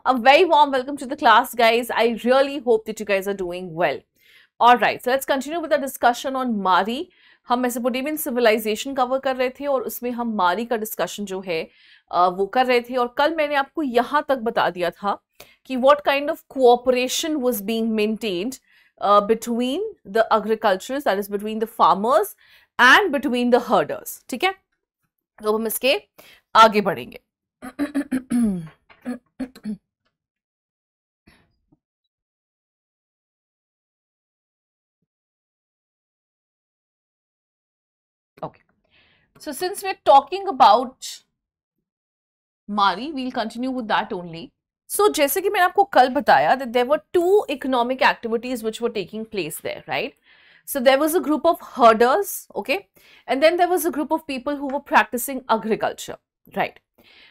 A very warm welcome to the class, guys. I really hope that you guys are doing well. All right, so let's continue with the discussion on Mari. हम Mesopotamian civilisation cover कर रहे थे और उसमें हम मारी का discussion जो है वो कर रहे थे और कल मैंने आपको यहाँ तक बता दिया था कि what kind of cooperation was being maintained between the agriculturists, that is between the farmers and between the herders. ठीक है, तो हम इसके आगे बढ़ेंगे. Okay, so since we're talking about Mari, we'll continue with that only. So, जैसे कि मैंने आपको कल बताया that there were two economic activities which were taking place there, right? So, there was a group of herders, okay? And then there was a group of people who were practicing agriculture, right?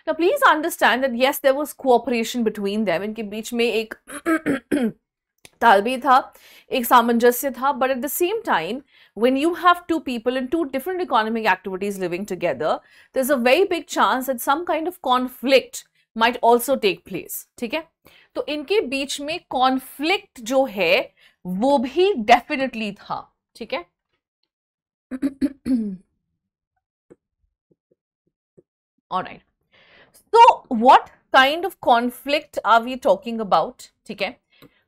Now, please understand that yes, there was cooperation between them. इनके बीच में एक तालमेल था, एक सामंजस्य था, but at the same time, when you have two people in two different economic activities living together, there's a very big chance that some kind of conflict might also take place. ठीक है, तो इनके बीच में conflict जो है वो भी definitely था. ठीक है. All right. So what kind of conflict are we talking about? ठीक है,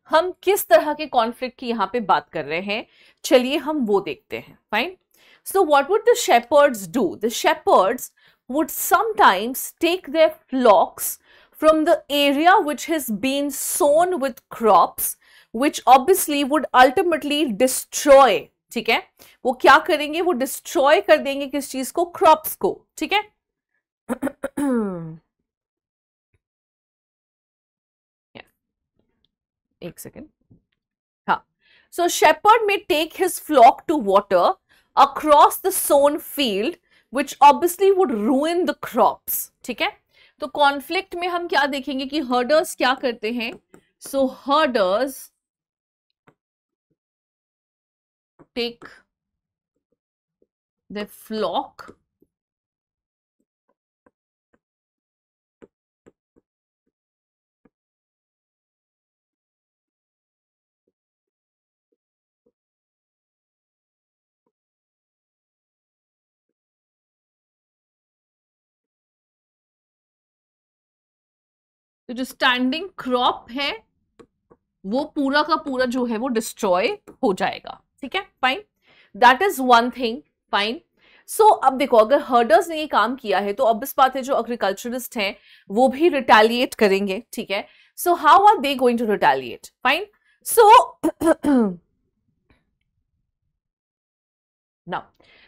हम किस तरह के कॉन्फ्लिक्ट की यहाँ पे बात कर रहे हैं, चलिए हम वो देखते हैं. Fine. So what would the shepherds do? The shepherds would sometimes take their flocks from the area which has been sown with crops, which obviously would ultimately destroy. ठीक है, वो क्या करेंगे, वो डिस्ट्रॉय कर देंगे किस चीज को, क्रॉप्स को. ठीक है. एक सेकेंड. हाँ, so shepherd may take his flock to water across the sown field, which obviously would ruin the crops. ठीक है, तो कॉन्फ्लिक्ट में हम क्या देखेंगे कि हर्डर्स क्या करते हैं. सो हर्डर्स टेक द फ्लॉक तो जो स्टैंडिंग क्रॉप है वो पूरा का पूरा जो है वो डिस्ट्रॉय हो जाएगा. ठीक है, fine. That is one thing. Fine. So अब देखो, अगर हर्डर्स ने ये काम किया है तो ऑब्वियस बात है जो एग्रीकल्चरिस्ट हैं वो भी रिटेलिएट करेंगे. ठीक है, so how are they going to retaliate? Fine. So now,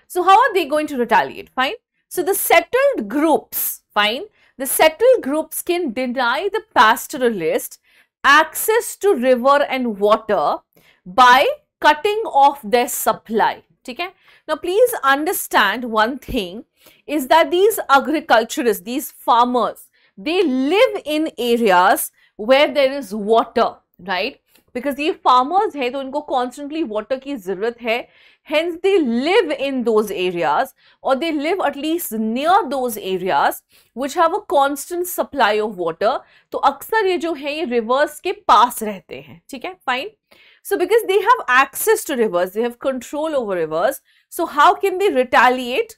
so how are they going to retaliate? Fine. So the settled groups, fine, the settled groups can deny the pastoralist access to river and water by cutting off their supply. Okay? Now please understand one thing is that these agriculturists, these farmers, they live in areas where there is water, right? Because ये farmers है तो इनको constantly water की ज़रूरत है. Hence they live in those areas, or they live at least near those areas which have a constant supply of water. तो अक्सर ये जो है ये rivers के पास रहते हैं. ठीक है, fine. So because they have access to rivers, they have control over rivers. So how can they retaliate?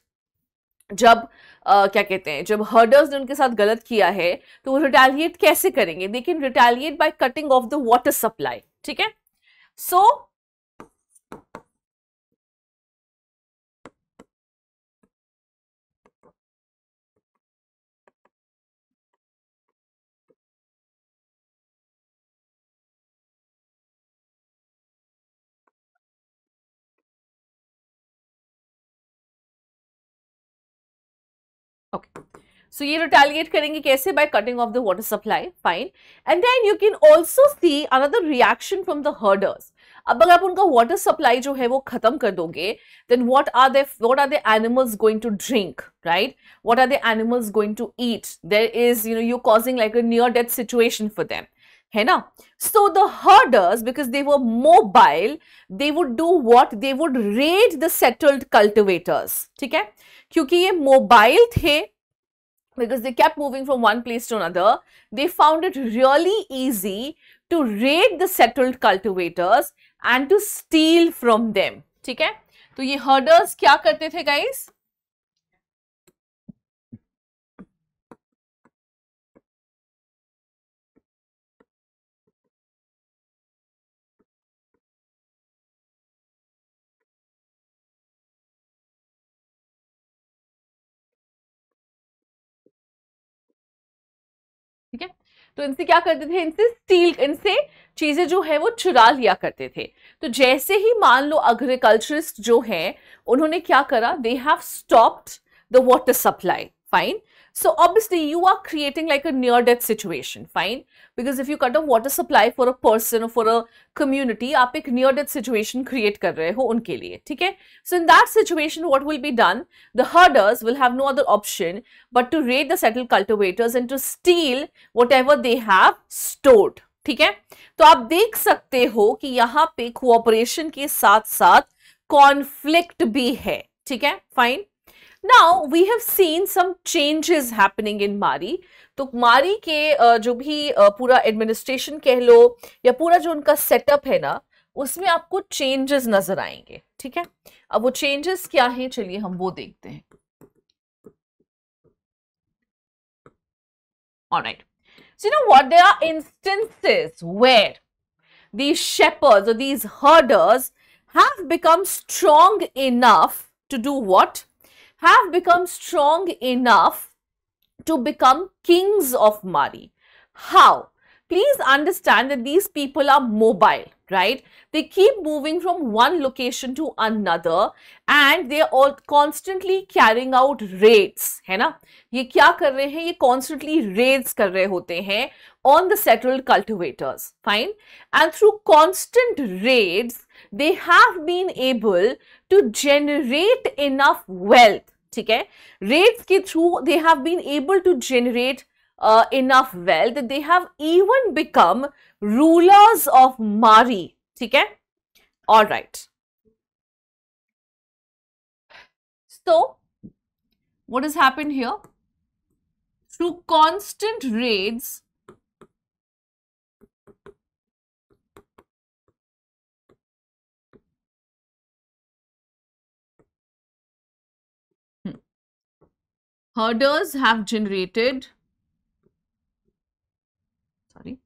जब क्या कहते हैं, जब हर्डर्स ने उनके साथ गलत किया है तो वो रिटेलिएट कैसे करेंगे? They can retaliate by cutting of the water supply. ठीक है. सो okay, so ये retaliate करेंगे कैसे? By cutting off the water supply. Fine. And then you can also see another reaction from the herders. अब अगर आप उनका water supply जो है वो खत्म कर दोगे, then what are the animals going to drink, right? What are the animals going to eat? There is, you're causing like a near death situation for them. है ना? So the herders, because they were mobile, they would do what? They would raid the settled cultivators. ठीक है, क्योंकि ये mobile थे, because they kept moving from one place to another, they found it really easy to raid the settled cultivators and to steal from them. ठीक है, तो ये herders क्या करते थे guys? ठीक है, तो इनसे क्या करते थे, इनसे स्टील, इनसे चीजें जो है वो चुरा लिया करते थे. तो जैसे ही मान लो एग्रीकल्चरिस्ट जो हैं उन्होंने क्या करा, they have stopped the water supply. Fine. So obviously you are creating like a near death situation, fine, because if you cut off water supply for a person or for a community, आप एक near death situation create कर रहे हो उनके लिए. ठीक है, so in that situation what will be done, the herders will have no other option but to raid the settled cultivators and to steal whatever they have stored. ठीक है, तो आप देख सकते हो कि यहाँ पे कोऑपरेशन के साथ साथ कॉन्फ्लिक्ट भी है. ठीक है, fine. Now we have seen some changes happening in Mari. तो मारी के जो भी पूरा एडमिनिस्ट्रेशन कह लो या पूरा जो उनका सेटअप है ना, उसमें आपको चेंजेस नजर आएंगे. ठीक है, अब वो चेंजेस क्या हैं, चलिए हम वो देखते हैं. Alright, so you know what, there are instances where these shepherds or these herders have become strong enough to do what? Have become strong enough to become kings of Mari. How? Please understand that these people are mobile, right? They keep moving from one location to another and they are all constantly carrying out raids, है ना? ये क्या कर रहे हैं? ये constantly raids कर रहे होते हैं on the settled cultivators, fine? And through constant raids, they have been able to generate enough wealth. ठीक है, raids के through they have been able to generate enough wealth that they have even become rulers of Mari. ठीक है, all right. So what has happened here? Through constant raids, herders have generated, sorry,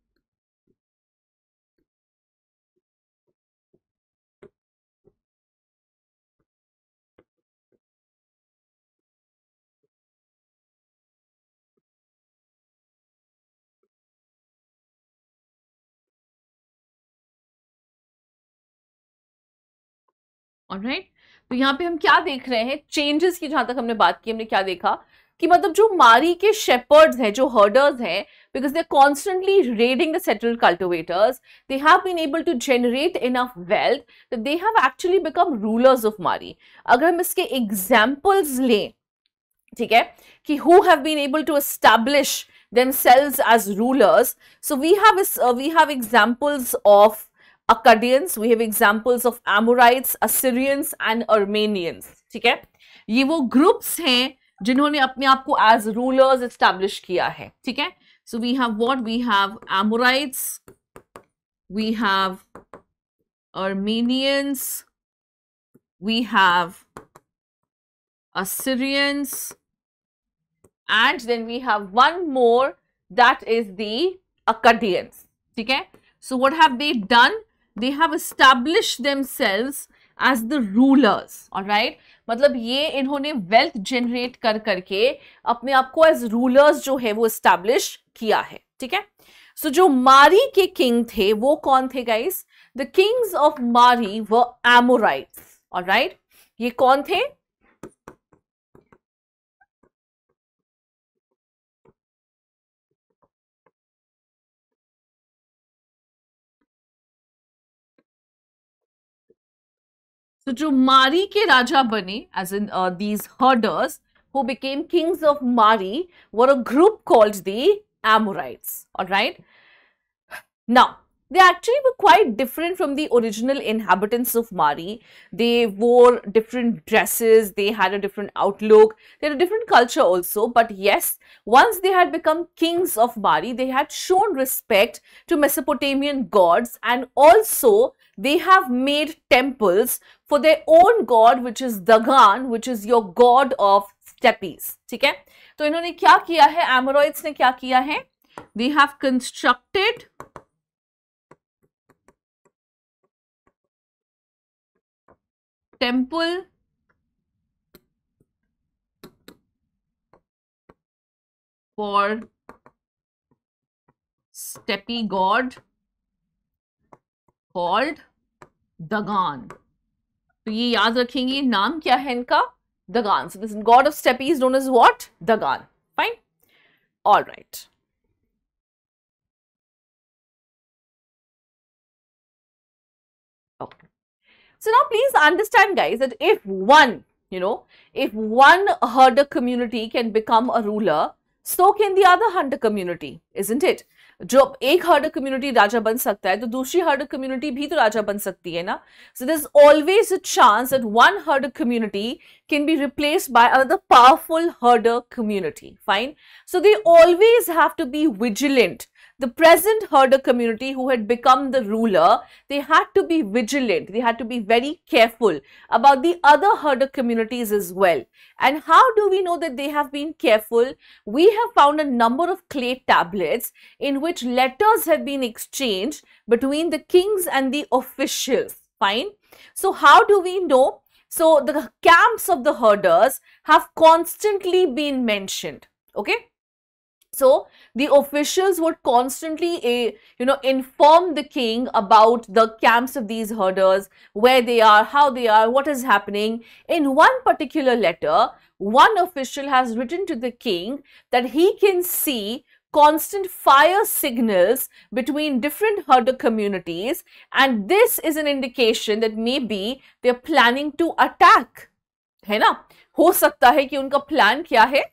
alright. तो यहाँ पे हम क्या देख रहे हैं, चेंजेस की जहां तक हमने बात की, हमने क्या देखा कि मतलब जो मारी के शेपर्ड्स हैं, जो हर्डर्स हैं, because they are constantly raiding the settled cultivators, they have been able to generate enough wealth that they have actually become rulers of Mari. अगर हम इसके एग्जाम्पल्स लें, ठीक है, कि who have been able to establish themselves as rulers, so we have examples of Akkadians, we have examples of Amorites, Assyrians and Armenians. ठीक है, ये वो ग्रुप्स हैं जिन्होंने अपने आप को एज रूलर्स एस्टैब्लिश किया है. ठीक है, so we have what, we have Amorites, we have Armenians, we have Assyrians, and then we have one more, that is the Akkadians. ठीक है, so what have they done? They have established themselves as the rulers. all right, मतलब ये इन्होंने wealth generate कर करके अपने आप को एज रूलर्स जो है वो एस्टैब्लिश किया है. ठीक है, सो जो मारी के किंग थे वो कौन थे गाइस? द किंग्स ऑफ मारी वर एमोराइट्स. ऑलराइट, ये कौन थे? तो जो मारी के राजा बने, as in these herders who became kings of Mari, were a group called the Amorites. All right. Now, they actually were quite different from the original inhabitants of Mari. They wore different dresses, they had a different outlook, they had a different culture also. But yes, once they had become kings of Mari, they had shown respect to Mesopotamian gods, and also they have made temples for their own god, which is Dagan, which is your god of steppes. ठीक है? तो इन्होंने क्या किया है? Amorites ने क्या किया है? They have constructed temple for steppe god called Dagan. तो ये याद रखेंगे, नाम क्या है इनका? Dagan. So this god of steppe is known as what? Dagan. Fine. All right. Okay. So now please understand, guys, that if one, if one herder community can become a ruler, so can the other hunter community, isn't it? जो एक हर्डर community राजा बन सकता है, तो दूसरी हर्डर community भी तो राजा बन सकती है ना. So there's always a chance that one herder community can be replaced by another powerful herder community. Fine. So they always have to be vigilant. The present herder community who had become the ruler, they had to be vigilant. They had to be very careful about the other herder communities as well. And how do we know that they have been careful? We have found a number of clay tablets in which letters have been exchanged between the kings and the officials. Fine. So how do we know? So the camps of the herders have constantly been mentioned. Okay. So the officials would constantly, inform the king about the camps of these herders, where they are, how they are, what is happening. In one particular letter, one official has written to the king that he can see constant fire signals between different herder communities, and this is an indication that maybe they are planning to attack. है ना? हो सकता है कि उनका plan क्या है?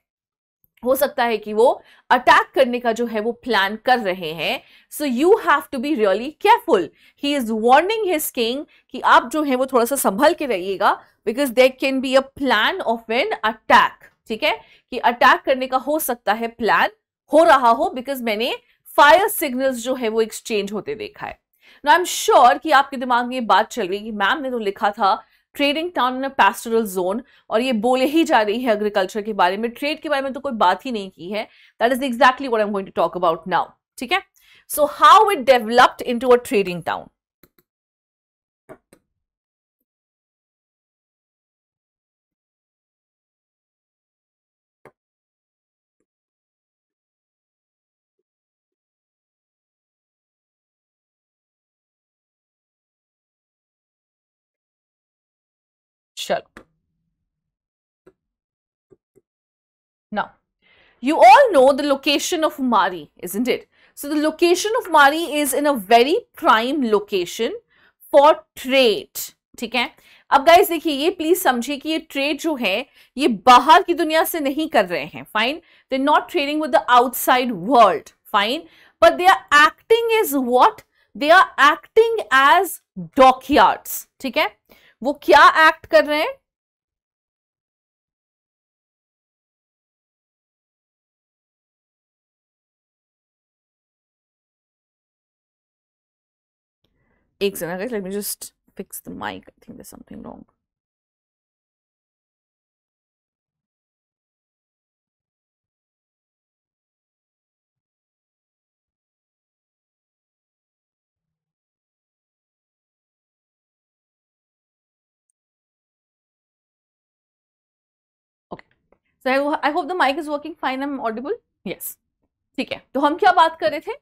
हो सकता है कि वो अटैक करने का जो है वो प्लान कर रहे हैं. So you have to be really careful. He is warning his king कि आप जो है वो थोड़ा सा संभल के रहिएगा, because there can be a plan of an attack. ठीक है, कि अटैक करने का हो सकता है प्लान हो रहा हो, बिकॉज मैंने फायर सिग्नल्स जो है वो एक्सचेंज होते देखा है. नाउ आई एम श्योर कि आपके दिमाग में ये बात चल रही है कि मैम ने तो लिखा था trading town in a pastoral zone, और ये बोले ही जा रही है एग्रीकल्चर के बारे में, ट्रेड के बारे में तो कोई बात ही नहीं की है. That is exactly what I am going to talk about now. ठीक है, so how it developed into a trading town. चलो, now you all know the location of Mari, isn't it? So the location of Mari is in a very prime location for trade. ठीक है, अब guys देखिए, ये please समझिए कि ये trade जो है ये बाहर की दुनिया से नहीं कर रहे हैं. Fine, they are not trading with the outside world. Fine, but they are acting is what? They are acting as dockyards. ठीक है, वो क्या एक्ट कर रहे हैं? एक second guys, let me just fix the mic. I think there's something wrong. Okay, so I hope the mic is working fine. I'm audible. Yes. ठीक है, तो हम क्या बात कर रहे थे?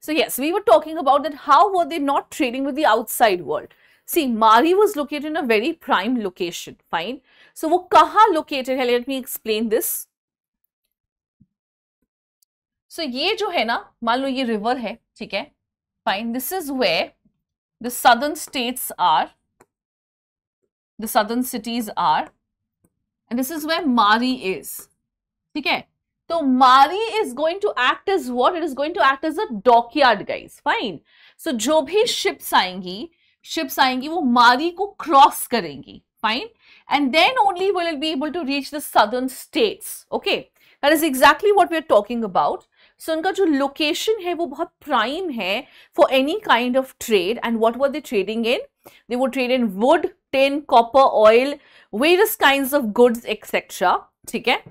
So yes, we were talking about that how were they not trading with the outside world. See, Mari was located in a very prime location. Fine. So वो कहाँ located है? Let me explain this. So ये जो है ना, मान लो ये river है, ठीक है? Fine. This is where the southern states are, the southern cities are, and this is where Mari is. ठीक है? तो Mari is going to act as what? It is going to act as a dockyard guys. Fine. So जो भी ships आएंगी वो Mari को cross करेंगी. Fine. And then only will it be able to reach the southern states. Okay, that is exactly what we are talking about. So उनका जो location है वो बहुत प्राइम है for any kind of trade. And what were they trading in? They would trade in would, tin, copper, oil, various kinds of goods etcetera. ठीक है.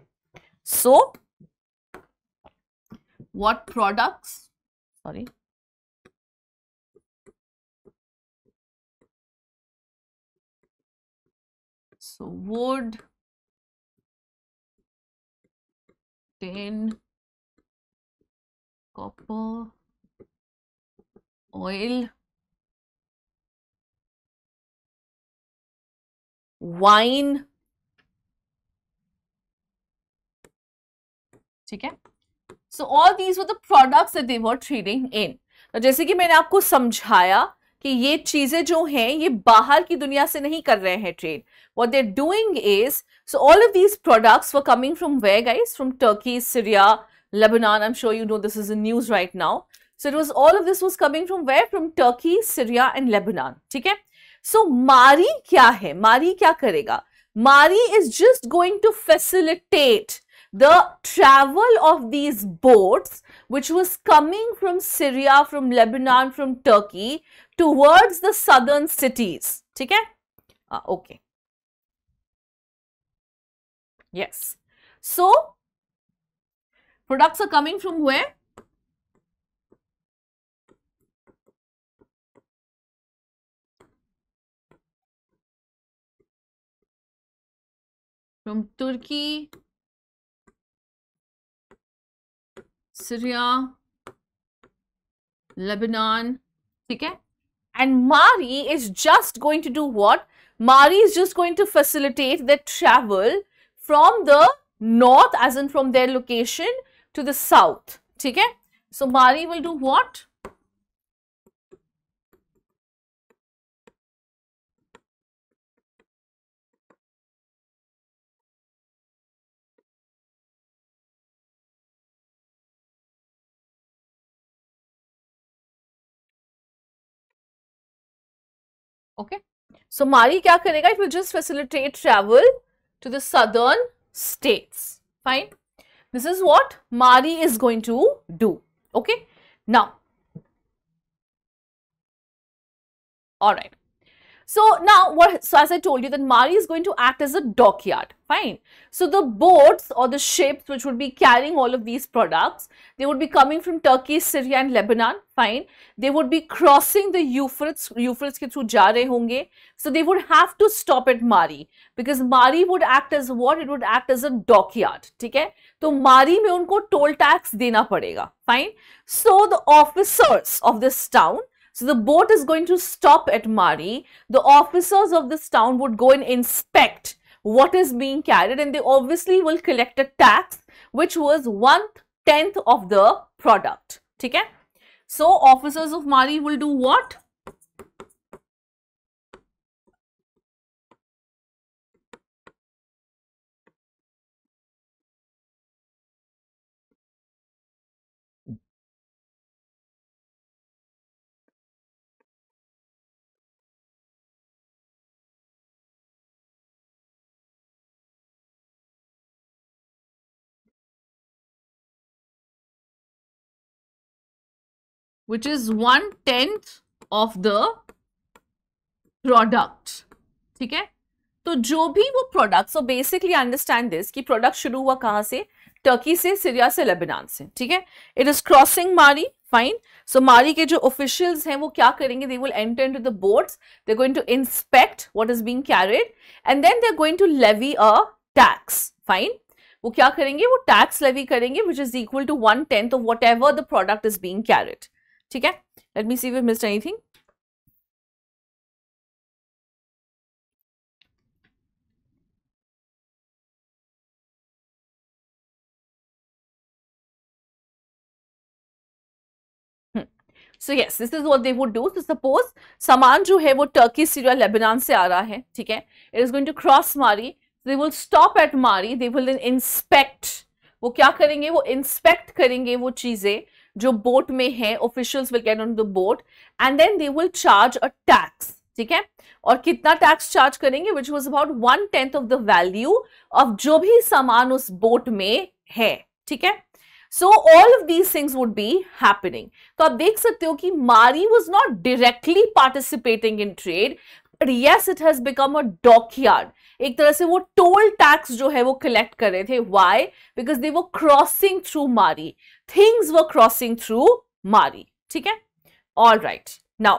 सो what products, sorry, so wood, tin, copper, oil, wine. ठीक है. So all these were the products that they were trading in. तो जैसे कि मैंने आपको समझाया कि ये चीजें जो हैं ये बाहर की दुनिया से नहीं कर रहे हैं trade. What they're doing is, so all of these products were coming from where, guys? From Turkey, Syria, Lebanon. I'm sure you know this is in news right now. So it was, all of this was coming from where? From Turkey, Syria and Lebanon. ठीक है. So Mari क्या है? Mari क्या करेगा? Mari is just going to facilitate the travel of these boats which was coming from Syria, from Lebanon, from Turkey towards the southern cities. ठीक है. Okay. Yes. So products are coming from where? From Turkey, Syria, Lebanon. ठीक है. And Mari is just going to do what? Mari is just going to facilitate the travel from the north, as in from their location, to the south. ठीक है. So Mari will do what? Okay. So Mari क्या करेगा? It will just facilitate travel to the southern states. Fine. This is what Mari is going to do. Okay. Now, all right. So now what? So as I told you that Mari is going to act as a dockyard. Fine. So the boats or the ships which would be carrying all of these products, they would be coming from Turkey, Syria and Lebanon. Fine. They would be crossing the Euphrates के through जा रहे होंगे. So they would have to stop at Mari because Mari would act as what? It would act as a dockyard. ठीक है. तो Mari में उनको toll tax देना पड़ेगा. Fine. So the officers of this town, so the boat is going to stop at Mari. The officers of this town would go and inspect what is being carried, and they obviously will collect a tax which was 1/10 of the product. ठीक है. So officers of Mari will do what? Which is 1/10 of the product. ठीक है. तो जो भी वो product, so basically understand this कि product शुरू हुआ कहाँ से? टर्की से, सीरिया से, लेबनान से. ठीक है. It is crossing Mari. Fine. So Mari के जो ऑफिशियल्स हैं वो क्या करेंगे? They will enter into the boats, they are going to inspect what is being carried and then they are going to levy a tax. Fine. वो क्या करेंगे? वो टैक्स लेवी करेंगे which is equal to 1/10 of whatever the product is being carried. ठीक है. Let me see if we missed anything. So yes, this is what they would do. So suppose सामान जो है वो Turkey, Syria, Lebanon से आ रहा है. ठीक है. It is going to cross Mari. They will stop at Mari. They will then inspect वो क्या करेंगे, वो इंस्पेक्ट करेंगे वो चीजें जो बोट में है, officials will get on the boat and then they will charge a tax, ठीक है, और कितना टैक्स चार्ज करेंगे, which was about 1/10 of the value of जो भी सामान उस बोट में है, ठीक है. So all of these things would be happening. तो आप देख सकते हो कि मारी was not directly participating in trade, but yes, it has become a dockyard. एक तरह से वो टोल टैक्स जो है वो कलेक्ट कर रहे थे. Why? Because they were crossing through Mari. Things were crossing through Mari. ठीक है? All right. Now,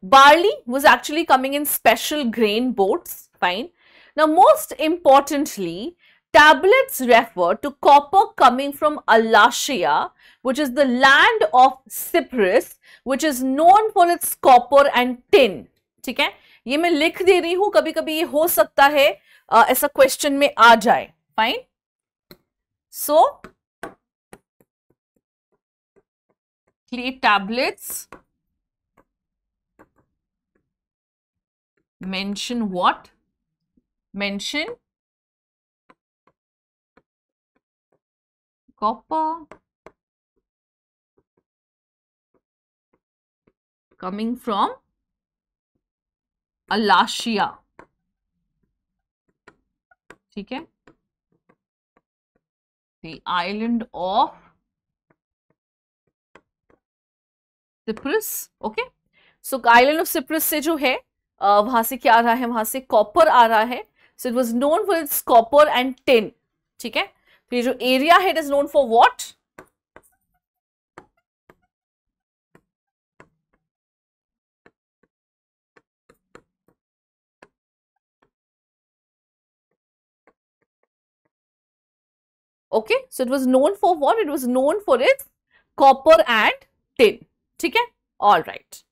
barley was actually coming in special grain boats. Fine. Now, most importantly, tablets refer to copper coming from Alashia, which is the land of Cyprus, which is known for its copper and tin. ठीक है, ये मैं लिख दे रही हूं, कभी कभी ये हो सकता है ऐसा क्वेश्चन में आ जाए. Fine. So clay tablets mention what? Mention copper coming from Alashia. ठीक है, the island of Cyprus. Okay, so island of Cyprus से जो है वहां से क्या आ रहा है, वहां से कॉपर आ रहा है. So it was known for its copper and tin. ठीक है, तो ये जो एरिया है it is known for what? Okay, so it was known for what? It was known for its copper and tin. ठीक है, all right.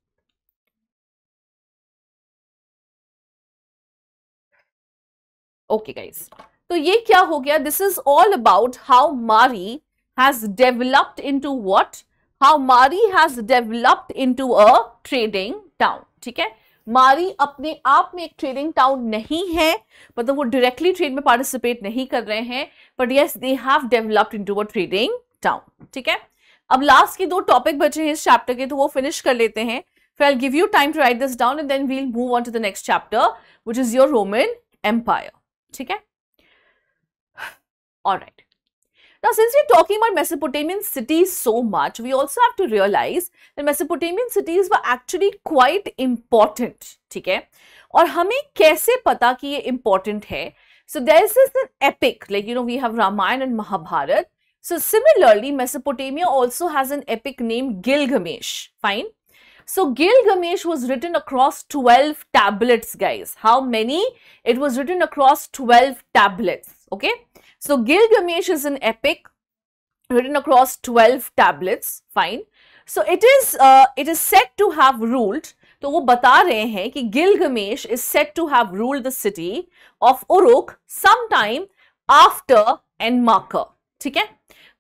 Okay guys, तो ये क्या हो गया? This is all about how Mari has developed into what? How Mari has developed into a trading town. ठीक है, मारी अपने आप में एक ट्रेडिंग टाउन नहीं है, मतलब वो डायरेक्टली ट्रेड में पार्टिसिपेट नहीं कर रहे हैं, but yes they have developed into a trading town. ठीक है, अब लास्ट के दो टॉपिक बचे हैं इस चैप्टर के, तो वो फिनिश कर लेते हैं. फिर I will give you time to write this down and then we will move on to the next chapter which is your Roman Empire. ठीक है, alright. Now, since we're talking about Mesopotamian cities so much, we also have to realize that Mesopotamian cities were actually quite important. ठीक है, और हमें कैसे पता कि ये important है? So there is this epic, like we have Ramayana and Mahabharata. So similarly, Mesopotamia also has an epic named Gilgamesh. Fine. So Gilgamesh was written across 12 tablets, guys. How many? It was written across 12 tablets. Okay. So Gilgamesh is an epic written across 12 tablets. Fine. So it is said to have ruled. तो वो बता रहे हैं कि Gilgamesh is said to have ruled the city of Uruk sometime after Enmarker. ठीक है,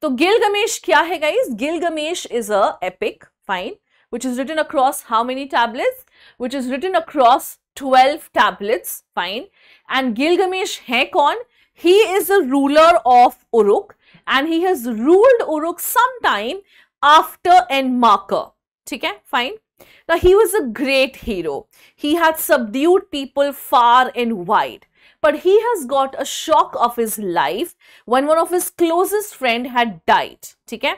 तो Gilgamesh क्या है guys? Gilgamesh is a epic, fine, which is written across how many tablets? Which is written across 12 tablets, fine. And Gilgamesh है कौन? He is a ruler of Uruk and he has ruled Uruk sometime after Enmarker. ठीक है, fine. Now he was a great hero. He had subdued people far and wide. But he has got a shock of his life when one of his closest friend had died. ठीक है?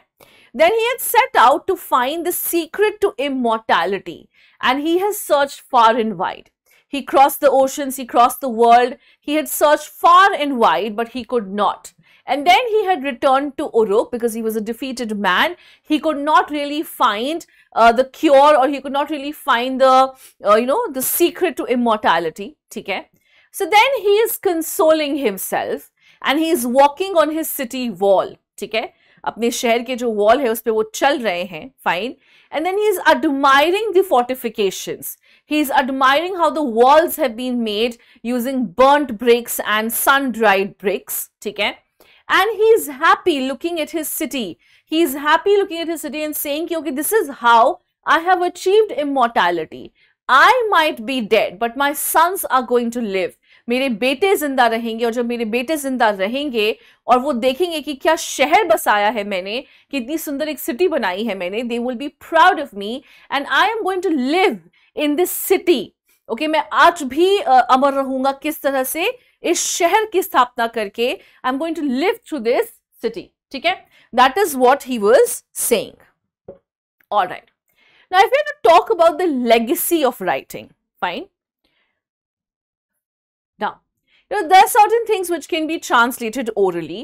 Then he had set out to find the secret to immortality and he has searched far and wide. He crossed the oceans, he crossed the world, he had searched far and wide, but he could not. And then he had returned to Uruk because he was a defeated man. He could not really find the cure, or he could not really find the, the secret to immortality. Okay? So then he is consoling himself and he is walking on his city wall. Okay? अपने शहर के जो wall है उस पे वो चल रहे हैं, fine. And then he is admiring the fortifications. He is admiring how the walls have been made using burnt bricks and sun-dried bricks. ठीक है? And he is happy looking at his city. He is happy looking at his city and saying, okay, this is how I have achieved immortality. I might be dead, but my sons are going to live. मेरे बेटे जिंदा रहेंगे, और जब मेरे बेटे जिंदा रहेंगे और वो देखेंगे कि क्या शहर बसाया है मैंने, कितनी सुंदर एक सिटी बनाई है मैंने, they will be proud of me and I am going to live in this city. Okay, मैं आज भी अमर रहूंगा किस तरह से इस शहर की स्थापना करके, I am going to live through this city. ठीक है, that is what he was saying. Alright, now if we talk about the legacy of writing, fine. Now, there are certain things which can be translated orally,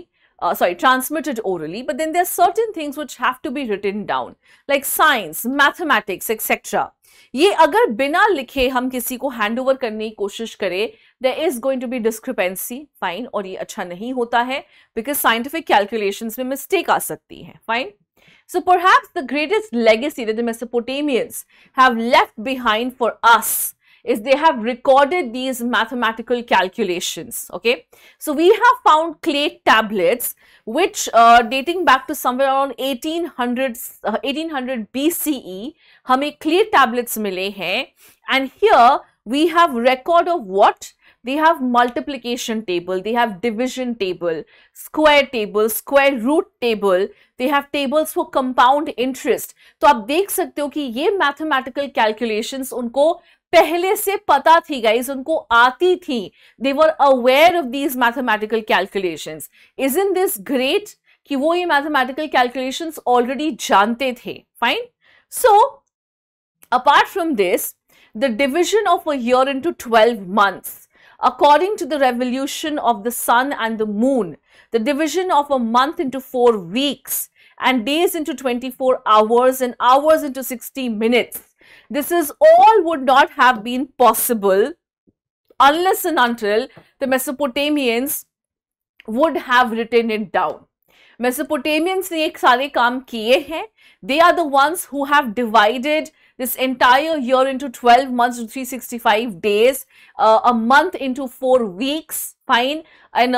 transmitted orally, but then there are certain things which have to be written down, like science, mathematics, etc. ये अगर बिना लिखे हम किसी को hand over करने की कोशिश करें, there is going to be discrepancy, fine, और ये अच्छा नहीं होता है because scientific calculations में mistake आ सकती है, fine. So perhaps the greatest legacy that the Mesopotamians have left behind for us is they have recorded these mathematical calculations. Okay, so we have found clay tablets which dating back to somewhere around 1800 BCE हमें clay tablets मिले हैं, and here we have record of what they have: multiplication table, they have division table, square root table, they have tables for compound interest. तो आप देख सकते हो कि ये mathematical calculations उनको पहले से पता थी गाइज, उनको आती थी, they were aware of these mathematical calculations. Isn't this great कि वो ये mathematical calculations already जानते थे, fine. So apart from this, the division of a year into 12 months according to the revolution of the sun and the moon, the division of a month into 4 weeks and days into 24 hours and hours into 60 minutes. This is all would not have been possible unless and until the Mesopotamians would have written it down. Mesopotamians ने एक सारे काम किए हैं. They are the ones who have divided this entire year into 12 months to 365 days, a month into 4 weeks, fine, and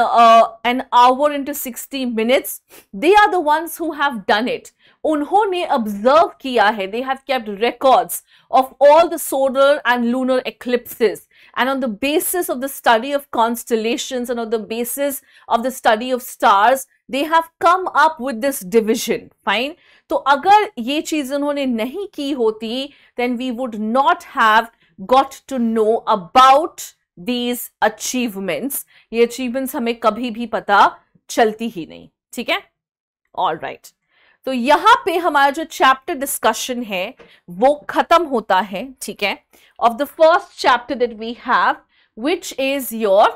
an hour into 60 minutes. They are the ones who have done it. उन्होंने observe किया है, they have kept records of all the solar and lunar eclipses, and on the basis of the study of constellations and on the basis of the study of stars, they have come up with this division, fine. तो अगर ये चीज उन्होंने नहीं की होती, then we would not have got to know about these achievements. ये achievements हमें कभी भी पता चलती ही नहीं, ठीक है? All right. तो यहाँ पे हमारा जो चैप्टर डिस्कशन है वो खत्म होता है, ठीक है, of the first chapter that we have, which is your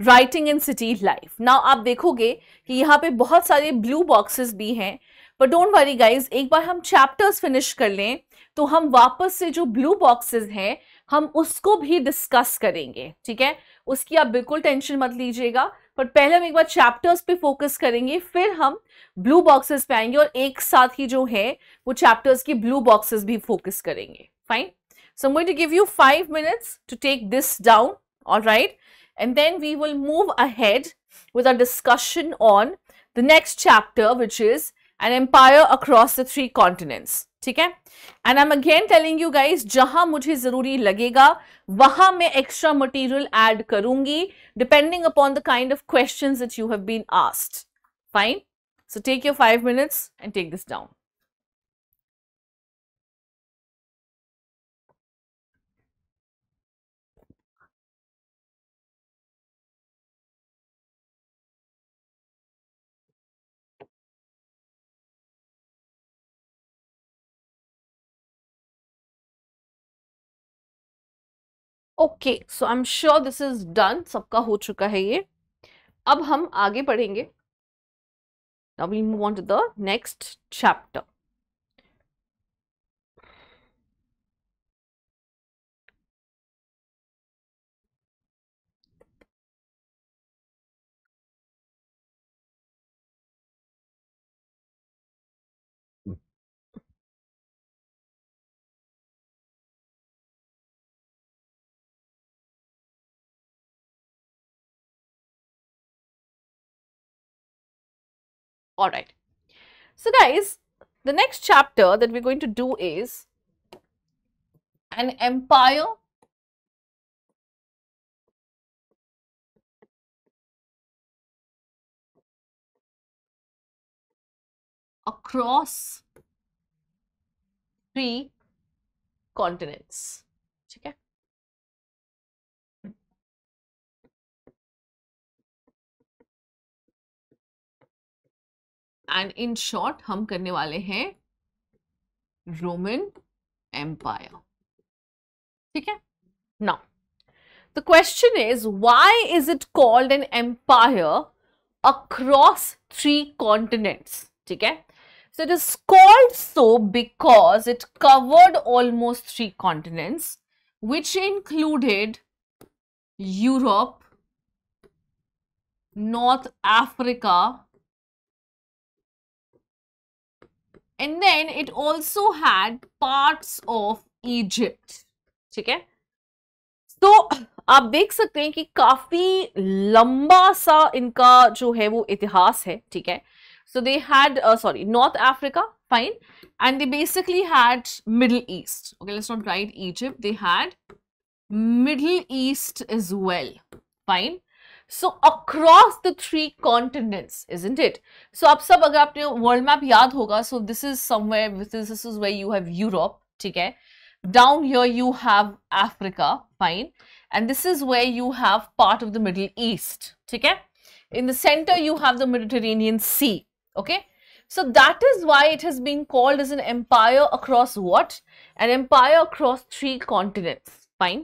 writing in city life. Now आप देखोगे कि यहाँ पे बहुत सारे ब्लू बॉक्सेस भी हैं, बट डोंट वरी गाइज, एक बार हम चैप्टर्स फिनिश कर लें तो हम वापस से जो ब्लू बॉक्सेस हैं हम उसको भी डिस्कस करेंगे, ठीक है, उसकी आप बिल्कुल टेंशन मत लीजिएगा. पर पहले हम एक बार चैप्टर्स पे फोकस करेंगे, फिर हम ब्लू बॉक्सेस पे आएंगे और एक साथ ही जो है वो चैप्टर्स की ब्लू बॉक्सेस भी फोकस करेंगे. Fine, so I am going to give you 5 minutes to take this down, all right, and then we will move ahead with our discussion on the next chapter, which is an empire across the 3 continents. ठीक है, and I am again telling you guys, जहां मुझे जरूरी लगेगा वहां मैं extra material add करूंगी, depending upon the kind of questions that you have been asked. Fine, so take your 5 minutes and take this down. Okay, so I am sure this is done, सबका हो चुका है ये. अब हम आगे बढ़ेंगे. Now we move on to the next chapter. All right. So guys, the next chapter that we're going to do is an empire across 3 continents. ठीक है, एंड इन शॉर्ट हम करने वाले हैं रोमन एम्पायर. ठीक है. Now the question is, why is it called an empire across 3 continents? ठीक है. So it is called so because it covered almost 3 continents, which included Europe, North Africa, and then it also had parts of Egypt. ठीक है. तो आप देख सकते हैं कि काफी लंबा सा इनका जो है वो इतिहास है. ठीक है. So they had, North Africa, fine, and they basically had Middle East. Okay, let's not write Egypt. They had Middle East as well, fine. So across the 3 continents, isn't it? So आप सब अगर आपने world map याद होगा, so this is somewhere, this is where you have Europe, ठीक है. Down here you have Africa, fine, and this is where you have part of the Middle East, ठीक है. In the center you have the Mediterranean Sea. Okay, so that is why it has been called as an empire across what? An empire across 3 continents. Fine.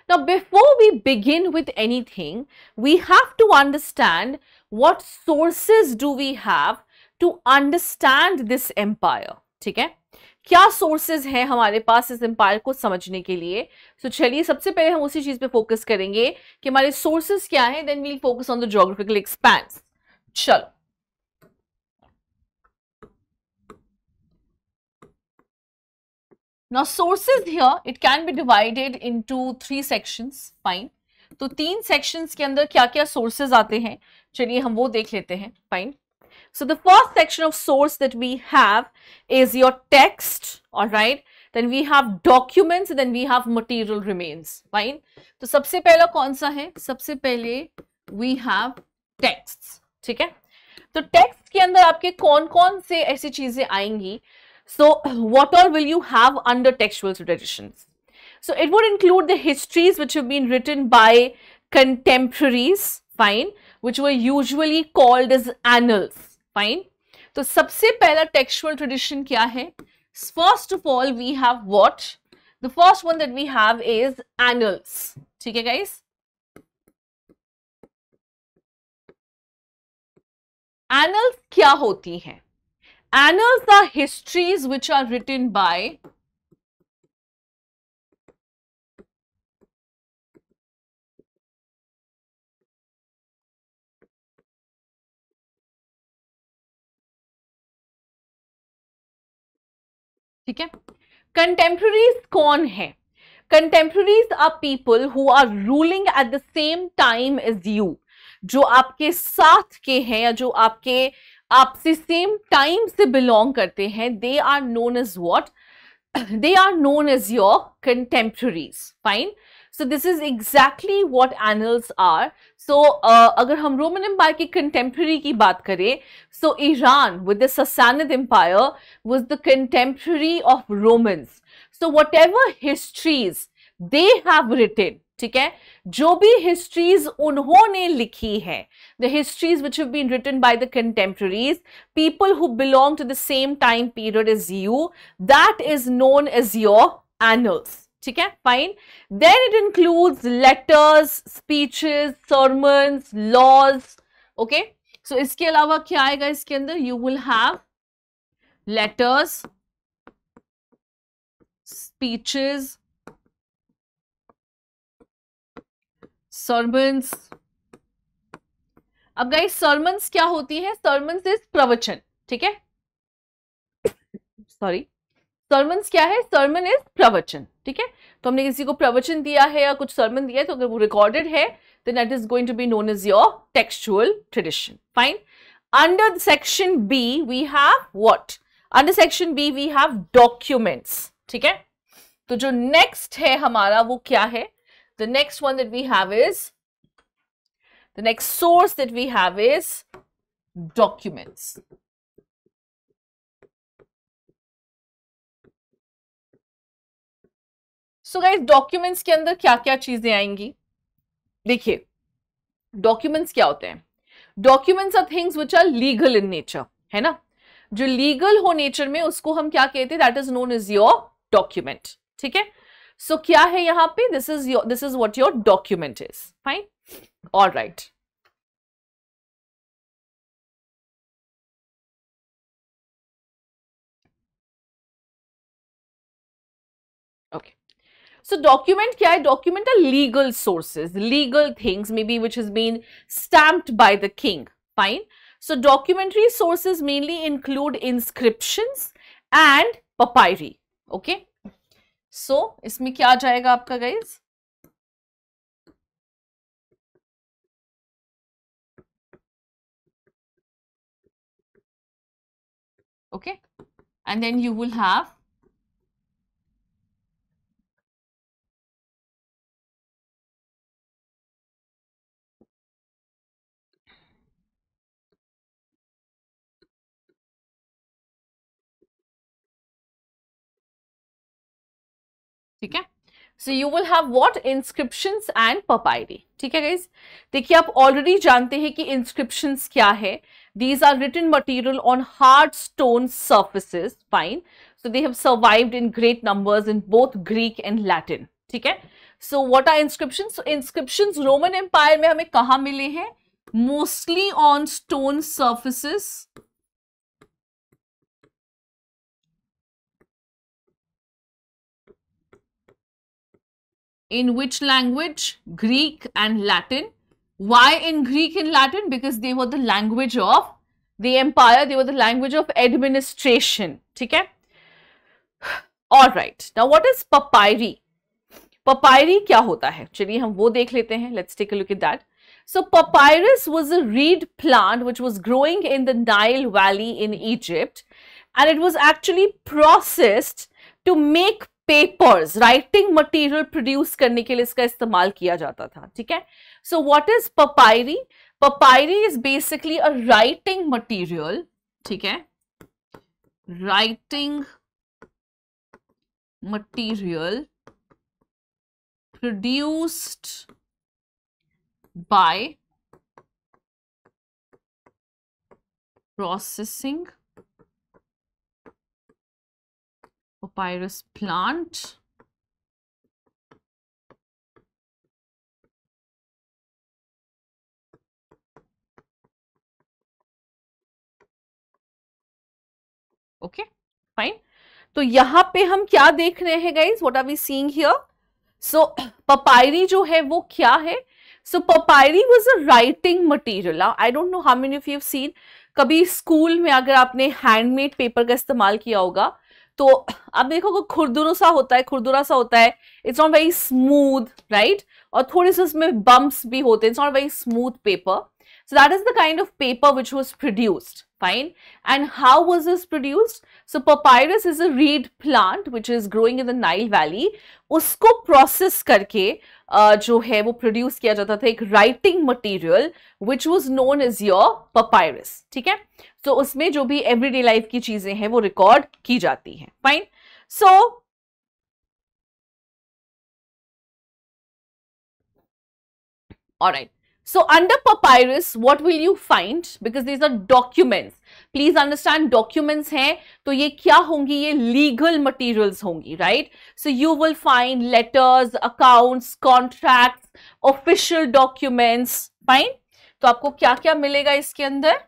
Now, before we begin with anything, we have to understand what sources do we have to understand this empire. ठीक है. क्या sources हैं हमारे पास इस empire को समझने के लिए? So चलिए सबसे पहले हम उसी चीज पे फोकस करेंगे कि हमारे sources क्या हैं. Then we'll focus on the geographical expanse. चलो. Now sources here, it can be divided into 3 sections, fine. तो 3 sections के अंदर क्या क्या sources आते हैं, चलिए हम वो देख लेते हैं, fine. So the first section of source that we have is your text, all right. Then we have documents, and then we have material remains, fine. तो सबसे पहला कौन सा है? सबसे पहले we have texts, ठीक है. तो text के अंदर आपके कौन-कौन से ऐसी चीजें आएंगी? So what all will you have under textual traditions? So it would include the histories which have been written by contemporaries, fine, which were usually called as annals, fine. तो सबसे पहला textual tradition क्या है? First of all, we have what? The first one that we have is annals. ठीक है guys? Annals क्या होती हैं? Annals are histories which are written by ठीक है. Contemporaries कौन है? Contemporaries are people who are ruling at the same time as you. जो आपके साथ के हैं या जो आपसे सेम टाइम से बिलोंग करते हैं, they are known as what? They are known as your contemporaries, fine. So this is exactly what annals are. So अगर हम रोमन एम्पायर की contemporary की बात करें, so Iran with the Sassanid Empire was the contemporary of Romans. So whatever histories they have written, ठीक है, जो भी histories उन्होंने लिखी है, the histories which have been written by the contemporaries, people who belong to the same time period as you, that is known as your annals. ठीक है, fine. Then it includes letters, speeches, sermons, laws. Okay. So इसके अलावा क्या आएगा इसके अंदर? You will have letters, speeches, sermons. अब guys sermons क्या होती है? Sermons is प्रवचन, ठीक है. सॉरी, sermons क्या है? Sermon is प्रवचन, ठीक है. तो हमने किसी को प्रवचन दिया है या कुछ sermon दिया है, तो अगर वो recorded है, then that is going to be known as your textual tradition. Fine. Under section B we have what? Under section B we have documents, ठीक है. तो जो next है हमारा वो क्या है? The next one that we have is, the next source that we have is documents. So guys documents के अंदर क्या क्या चीजें आएंगी? देखिए डॉक्यूमेंट्स क्या होते हैं? Documents are things which are legal in nature, है ना? जो लीगल हो नेचर में उसको हम क्या कहते हैं? That is known as your document, ठीक है? सो क्या है यहाँ पे? This is what your document is, fine, alright. Okay, so document क्या है? Document are legal sources, legal things maybe which has been stamped by the king. Fine. So documentary sources mainly include inscriptions and papyri. Okay. So इसमें क्या आ जाएगा आपका guys? Okay. And then you will have ठीक है. So you will have what? Inscriptions and papyri. ठीक है guys. देखिए आप ऑलरेडी जानते हैं कि इंस्क्रिप्शंस क्या है. These are written material on hard stone surfaces. Fine. So they have survived in great numbers in both Greek and Latin. ठीक है. So what are inscriptions? So inscriptions Roman Empire में हमें कहाँ मिले हैं? Mostly on stone surfaces. In which language? Greek and Latin. Why in Greek and Latin? Because they were the language of the empire. They were the language of administration. ठीक है? All right. Now what is papyri? Papyri क्या होता है? चलिए हम वो देख लेते हैं. Let's take a look at that. So papyrus was a reed plant which was growing in the Nile Valley in Egypt, and it was actually processed to make papers, writing material produce करने के लिए इसका इस्तेमाल किया जाता था. ठीक है. So what is papyri? Papyri is basically a writing material. ठीक है. Writing material produced by processing papyrus plant okay fine. तो यहां पे हम क्या देख रहे हैं guys? What are we seeing here? So papyri जो है वो क्या है? So papyri was a writing material. I don't know how many of you have seen, कभी स्कूल में अगर आपने हैंडमेड पेपर का इस्तेमाल किया होगा तो आप देखोगे खुरदुरा सा होता है, खुरदुरा सा होता है. It's not very smooth, right? और थोड़े से उसमें बम्प्स भी होते हैं. It's not very smooth paper. So that is the kind of paper which was produced. Fine. And how was this produced? So papyrus is a reed plant which is growing in the Nile Valley. उसको process करके जो है वो produce किया जाता था एक writing material which was known as your papyrus. ठीक है. So उसमें जो भी everyday life की चीजें हैं वो record की जाती हैं. Fine. So all right. So under papyrus, what will you find? Because these are documents. Please understand documents हैं तो ये क्या होंगी? ये legal materials होंगी, right? So you will find letters, accounts, contracts, official documents. Fine? तो आपको क्या क्या मिलेगा इसके अंदर?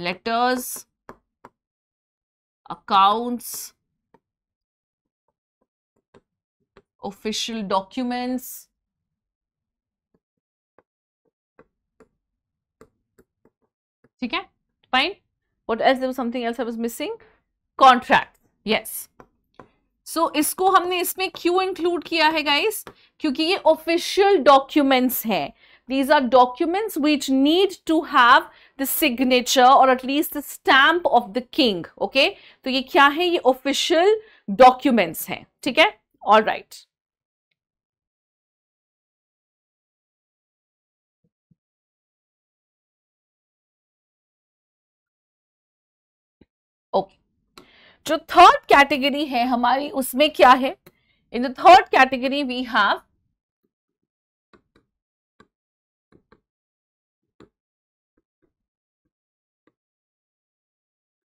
Letters, accounts, official documents. ठीक है. Fine. What else? There was something else I was missing. Contract. Yes. So इसको हमने इसमें क्यों इंक्लूड किया है गाइस? क्योंकि ये ऑफिशियल डॉक्यूमेंट्स हैं. These are documents which need to have the signature or at least the stamp of the king. Okay? तो ये क्या है? ये ऑफिशियल डॉक्यूमेंट्स हैं. ठीक है. All right. जो थर्ड कैटेगरी है हमारी, उसमें क्या है? In the third category we have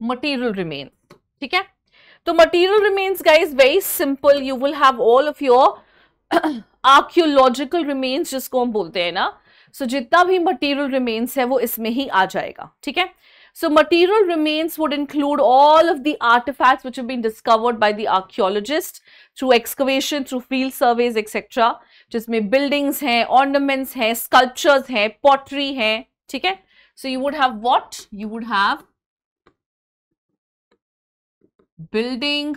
material remains. ठीक है, तो material remains guys very simple. You will have all of your archaeological remains जिसको हम बोलते हैं ना. सो जितना भी मटेरियल रिमेन्स है वो इसमें ही आ जाएगा. ठीक है, so material remains would include all of the artifacts which have been discovered by the archaeologist through excavation, through field surveys, etc. जिसमें buildings हैं, ornaments हैं, sculptures हैं, pottery हैं. ठीक है, so you would have what? You would have building,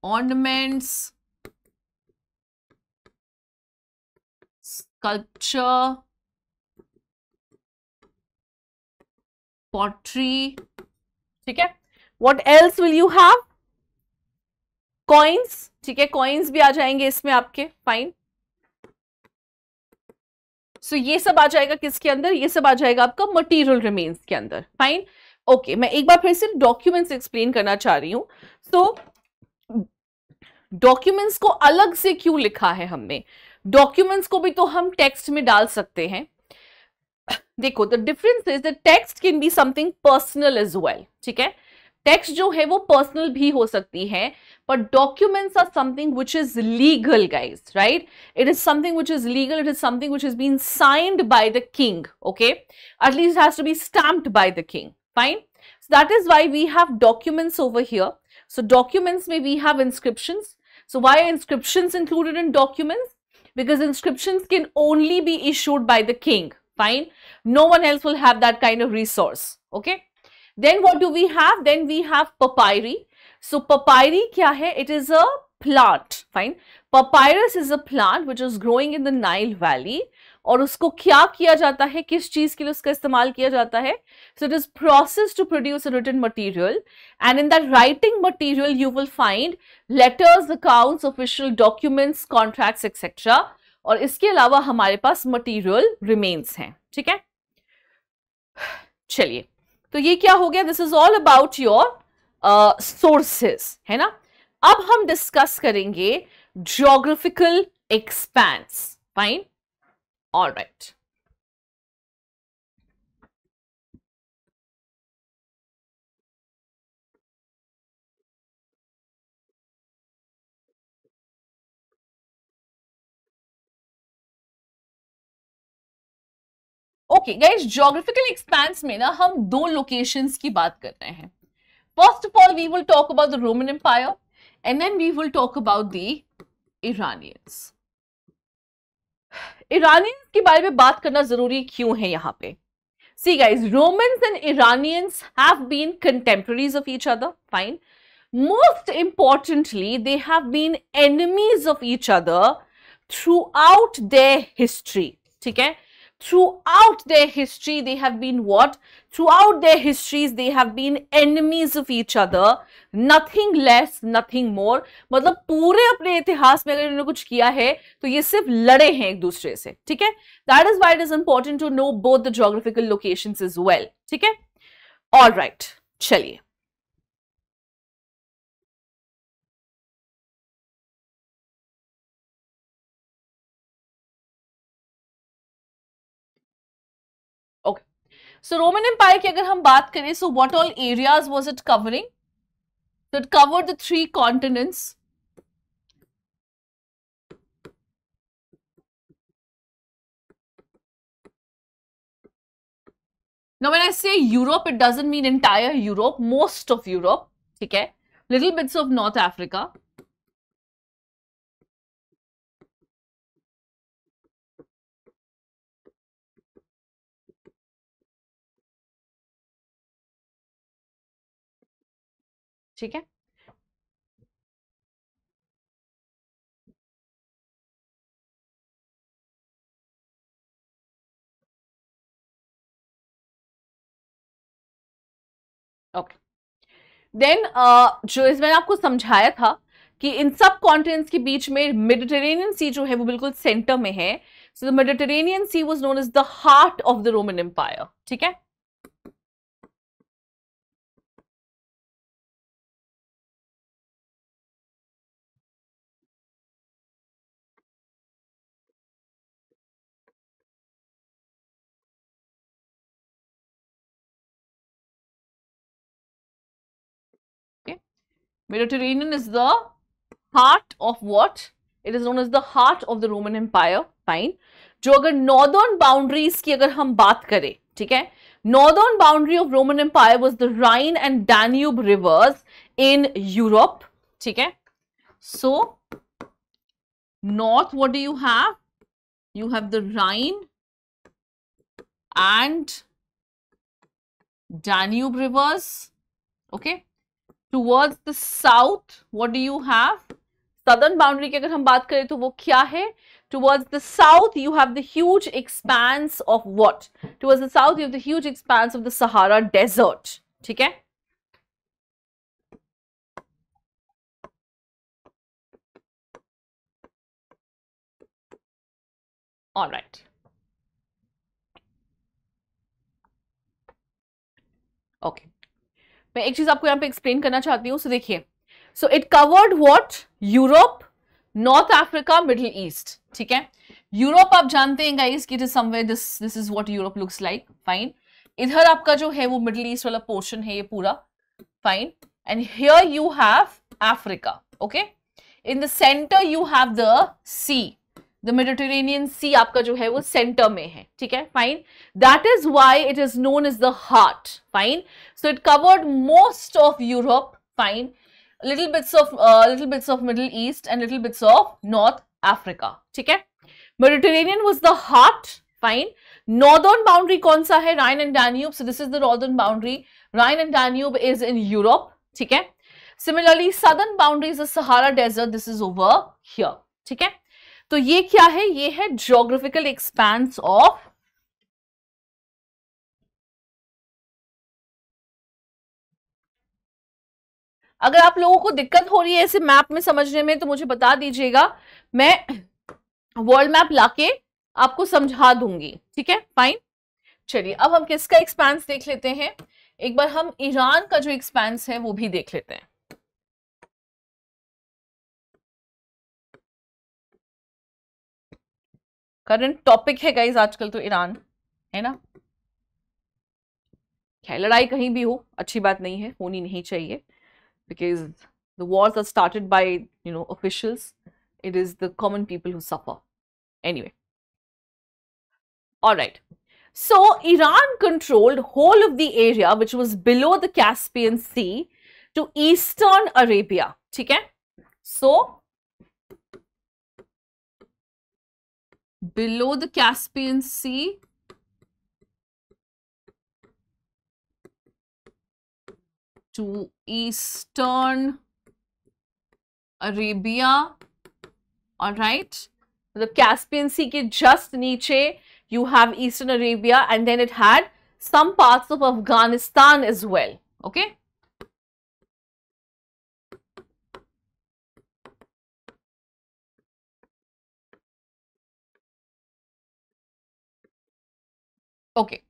ornaments, sculpture, pottery. ठीक है, what else will you have? Coins. ठीक है, coins भी आ जाएंगे इसमें आपके. फाइन. सो ये सब आ जाएगा किसके अंदर? ये सब आ जाएगा आपका मटेरियल रिमेन्स के अंदर. फाइन. ओके, मैं एक बार फिर से डॉक्यूमेंट्स एक्सप्लेन करना चाह रही हूं. तो डॉक्यूमेंट्स को अलग से क्यों लिखा है हमने? डॉक्यूमेंट्स को भी तो हम टेक्स्ट में डाल सकते हैं. देखो, the difference is the text can be something personal as well. ठीक है, टेक्स्ट जो है वो पर्सनल भी हो सकती है, but documents are something which is legal, guys, right? It is something which is legal. It is something which has been signed by the king. Okay, at least it has to be stamped by the king. Fine. So that is why we have documents over here. So documents may we have inscriptions. So why are inscriptions included in documents? Because inscriptions can only be issued by the king. Fine. No one else will have that kind of resource. Okay. Then what do we have? Then we have papyri. So papyri क्या है? It is a plant. Fine. Papyrus is a plant which is growing in the Nile Valley. और उसको क्या किया जाता है? किस चीज के लिए उसका इस्तेमाल किया जाता है? So it is processed to produce a written material, and in that writing material you will find letters, accounts, official documents, contracts, etc. और इसके अलावा हमारे पास material remains हैं. ठीक है, चलिए, तो ये क्या हो गया? This is all about your sources, है ना. अब हम डिस्कस करेंगे geographical expense. Fine. Alright, okay guys, geographical expense में ना हम दो लोकेशंस की बात कर रहे हैं. First of all we will talk about the Roman Empire and then we will talk about the Iranians. Iranians के बारे में बात करना जरूरी क्यों है यहाँ पे? See guys, Romans and Iranians have been contemporaries of each other. Fine. Most importantly, they have been enemies of each other throughout their history. ठीक है? Throughout their history, they have been what? Throughout their histories, they have been enemies of each other. Nothing less, nothing more. मतलब पूरे अपने इतिहास में अगर इन्होंने कुछ किया है तो ये सिर्फ लड़े हैं एक दूसरे से. ठीक है? That is why it is important to know both the geographical locations as well. ठीक है? All right. चलिए. Okay. So Roman Empire की अगर हम बात करें, so what all areas was it covering? So it covered the 3 continents. Now when I say Europe, it doesn't mean entire Europe, most of Europe. ठीक है? Little bits of North Africa. ठीक है? Okay. Then जो इस मैंने आपको समझाया था कि इन सब कॉन्टिनेंट्स के बीच में मेडिटेरेनियन सी जो है वो बिल्कुल सेंटर में है. So the Mediterranean Sea was known as the heart of the Roman Empire. ठीक है? Mediterranean is the heart of what? It is known as the heart of the Roman Empire. Fine. जो अगर northern boundaries की अगर हम बात करें, ठीक है, northern boundary of Roman Empire was the Rhine and Danube rivers in Europe. ठीक है, so north what do you have? You have the Rhine and Danube rivers. Okay, towards the south what do you have? Southern boundary की अगर हम बात करें तो वो क्या है? Towards the south, you have the huge expanse of what? Towards the south, you have the huge expanse of the Sahara Desert. ठीक है? All right. Okay. मैं एक चीज आपको यहाँ पे एक्सप्लेन करना चाहती हूँ. So देखिए, so it covered what? Europe, north Africa, middle east. ठीक है, यूरोप आप जानते हैं गाइस कि it is somewhere, this is what Europe looks like. Fine. इधर आपका जो है वो मिडिल ईस्ट वाला पोर्शन है ये पूरा. Fine. And here you have Africa. Okay, in the centre you have the sea, the Mediterranean sea आपका जो है वो सेंटर में है. ठीक है, fine. That is why it is known as the heart. Fine. So it covered most of Europe. Fine. little bits of Middle East and little bits of North Africa. ठीक है, Mediterranean was the heart. Fine. Northern boundary कौन सा है? Rhine and Danube. So this is the northern boundary. Rhine and Danube is in Europe. ठीक है. Similarly, southern boundary is the Sahara Desert. This is over here. ठीक है. तो ये क्या है? ये है geographical expanse of अगर आप लोगों को दिक्कत हो रही है ऐसे मैप में समझने में तो मुझे बता दीजिएगा, मैं वर्ल्ड मैप लाके आपको समझा दूंगी. ठीक है, फाइन. चलिए अब हम किसका एक्सपेंस देख लेते हैं. एक बार हम ईरान का जो एक्सपेंस है वो भी देख लेते हैं. करंट टॉपिक है गाइस आजकल तो ईरान, है ना. क्या लड़ाई कहीं भी हो अच्छी बात नहीं है, होनी नहीं चाहिए. Because the wars are started by, officials. It is the common people who suffer. Anyway. All right. So, Iran controlled whole of the area which was below the Caspian Sea to eastern Arabia. ठीक है? So, below the Caspian Sea to eastern Arabia. All right. The Caspian Sea के just नीचे you have eastern Arabia and then it had some parts of Afghanistan as well. Okay. Okay.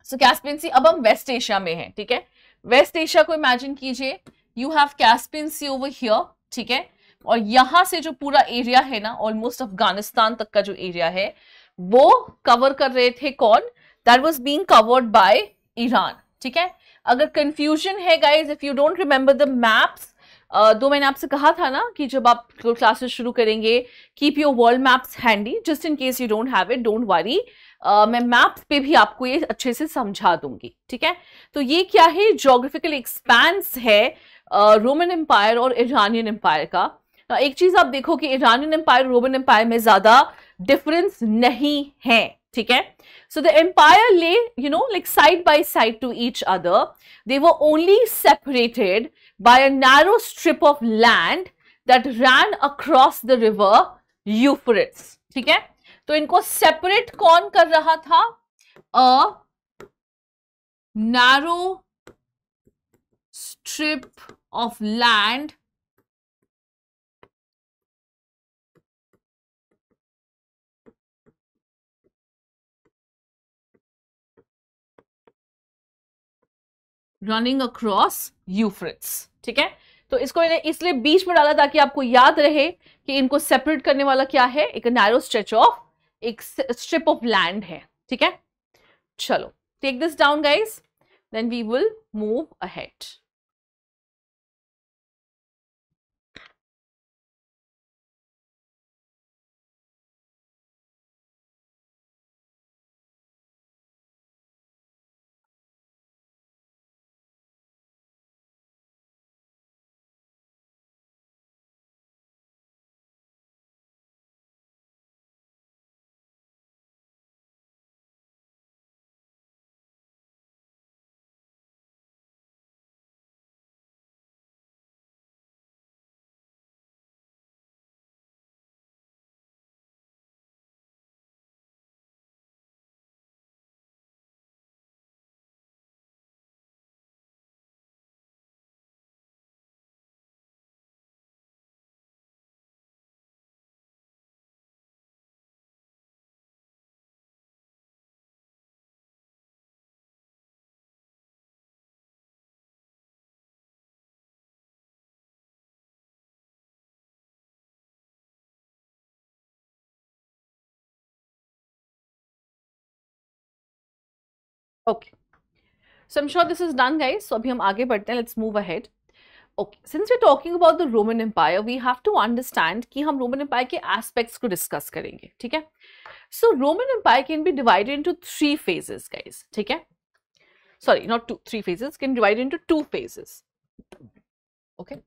So Caspian Sea, अब हम waste Asia में हैं. ठीक है, West Asia को imagine कीजिए. You have Caspian Sea over here. ठीक है, और यहां से जो पूरा एरिया है ना, ऑलमोस्ट अफगानिस्तान तक का जो एरिया है वो कवर कर रहे थे कौन? That was being covered by Iran. ठीक है, अगर कंफ्यूजन है guys, if you don't remember the maps, दो मैंने आपसे कहा था ना कि जब आप क्लासेस शुरू करेंगे keep your world maps handy just in case you don't have it. Don't worry, मैं मैप्स पे भी आपको ये अच्छे से समझा दूंगी. ठीक है, तो ये क्या है? ज्योग्राफिकल एक्सपेंस है रोमन एम्पायर और ईरानियन एम्पायर का. एक चीज आप देखो कि ईरानियन एम्पायर रोमन एम्पायर में ज्यादा डिफरेंस नहीं है. ठीक है, so the empire lay, like side by side to each other. They were only separated by a narrow strip of land that ran across the river Euphrates. ठीक है, तो इनको सेपरेट कौन कर रहा था? A narrow strip of land running across Euphrates. ठीक है, तो इसको मैंने इसलिए बीच में डाला ताकि आपको याद रहे कि इनको सेपरेट करने वाला क्या है? एक नैरो स्ट्रेच ऑफ, एक स्ट्रिप ऑफ लैंड है. ठीक है, चलो take this down guys, then we will move ahead. Okay, so I am sure this is done guys. So अभी हम आगे बढ़ते हैं. Let's move ahead. Okay, since we're talking about the Roman Empire, we have to understand कि हम Roman Empire के aspects को discuss करेंगे, ठीक है? So Roman Empire can be divided into 3 phases, guys, ठीक है? Sorry, not 3 phases, can be divided into 2 phases. Okay.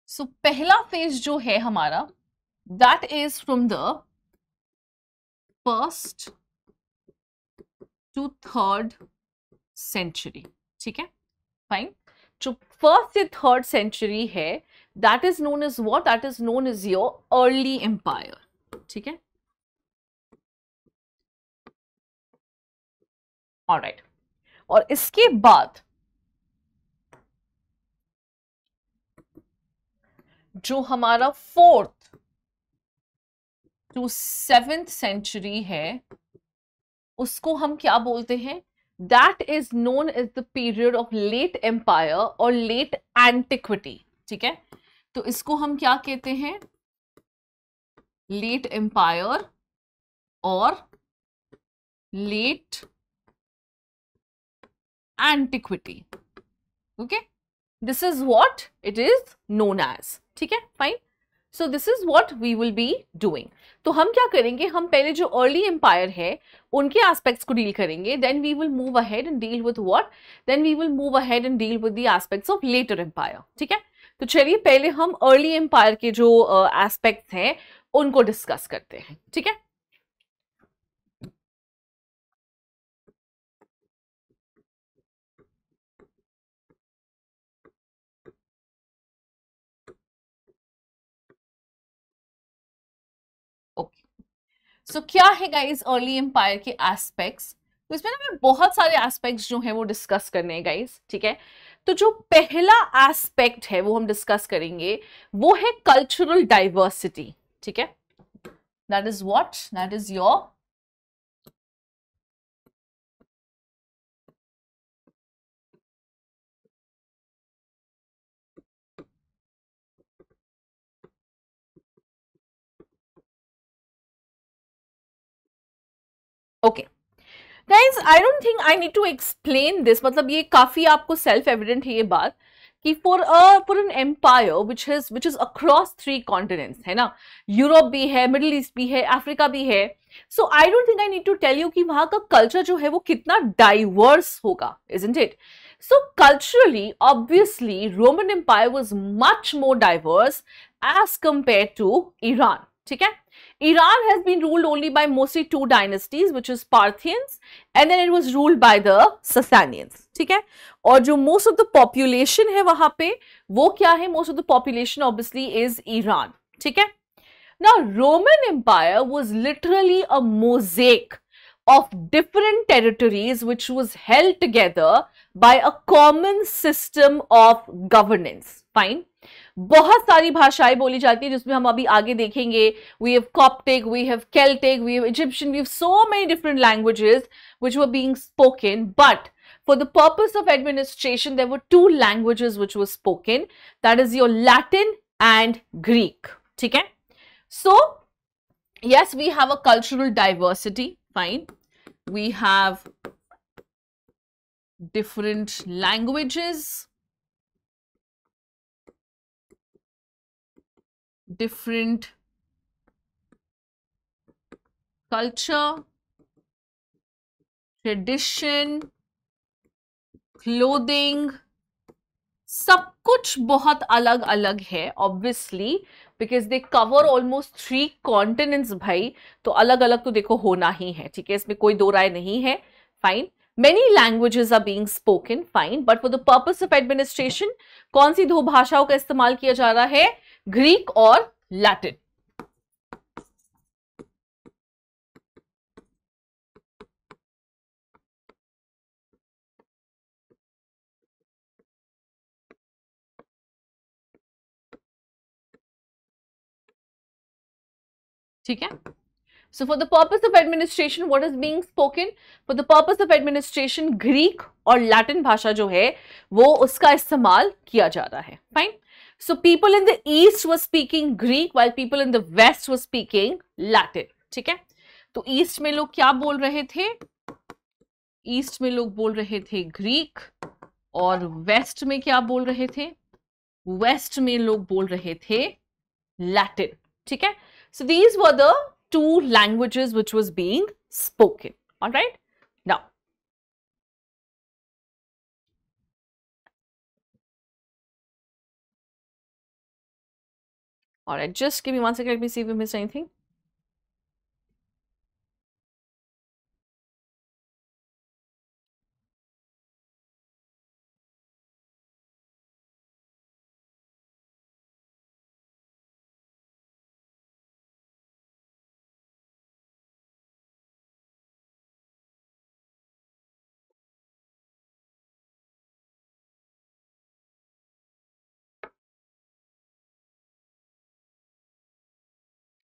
So पहला phase जो है हमारा, that is from the 1st to 3rd century, ठीक है? Fine. जो 1st से 3rd century है, that is known as what? That is known as your early empire, ठीक है? Alright. और इसके बाद जो हमारा 4th to 7th century है, उसको हम क्या बोलते हैं? That is known as the period of late empire और late antiquity, ठीक है? तो इसको हम क्या कहते हैं? Late empire और late antiquity. Okay? This is what it is known as. ठीक है? Fine. So this is what we will be doing. तो हम क्या करेंगे? हम पहले जो early empire है उनके aspects को deal करेंगे. Then we will move ahead and deal with what? Then we will move ahead and deal with the aspects of later empire. ठीक है? तो चलिए पहले हम early empire के जो aspects हैं उनको discuss करते हैं. ठीक है? सो क्या है गाइज अर्ली एम्पायर के एस्पेक्ट्स? तो इसमें ना बहुत सारे एस्पेक्ट्स जो हैं वो डिस्कस करने हैं गाइज, ठीक है? तो जो पहला एस्पेक्ट है वो हम डिस्कस करेंगे, वो है कल्चरल डाइवर्सिटी, ठीक है? That is what? That is your okay guys. I don't think I need to explain this. मतलब ये काफी आपको सेल्फ एविडेंट है ये बात कि for an empire which is across 3 continents, है ना? यूरोप भी है, मिडिल ईस्ट भी है, अफ्रीका भी है. So I don't think I need to tell you कि वहां का कल्चर जो है वो कितना डाइवर्स होगा, isn't it? So culturally, obviously, Roman Empire was much more diverse as compared to Iran. ठीक है? Iran has been ruled only by mostly 2 dynasties, which is Parthians, and then it was ruled by the Sassanians. ठीक है? और जो most of the population है वहां पे, वो क्या है? Most of the population obviously is Iran. ठीक है? Now, Roman Empire was literally a mosaic of different territories which was held together by a common system of governance. Fine. बहुत सारी भाषाएं बोली जाती है जिसमें हम अभी आगे देखेंगे. We have Coptic, we have Celtic, we have Egyptian, we have so many different languages which were being spoken, but for the purpose of administration there were 2 languages which were spoken, that is your Latin and Greek. ठीक है? So yes, we have a cultural diversity. Fine. We have different languages, different culture, tradition, clothing, सब कुछ बहुत अलग अलग है obviously, because they cover almost 3 continents भाई. तो अलग अलग तो देखो होना ही है, ठीक है? इसमें कोई दो राय नहीं है. Fine. Many languages are being spoken, fine, but for the purpose of administration, कौन सी 2 भाषाओं का इस्तेमाल किया जा रहा है? ग्रीक और लैटिन. ठीक है? So for the purpose of administration, what is being spoken? For the purpose of administration, Greek और Latin भाषा जो है वो उसका इस्तेमाल किया जा रहा है. Fine. So people in the east were speaking Greek while people in the west were speaking Latin. ठीक है. तो ईस्ट में लोग क्या बोल रहे थे? ईस्ट में लोग बोल रहे थे ग्रीक और वेस्ट में क्या बोल रहे थे? वेस्ट में लोग बोल रहे थे लैटिन. ठीक है. So these were the two languages which was being spoken. All right. Now, all right, just give me 1 second. Let me see if we missed anything.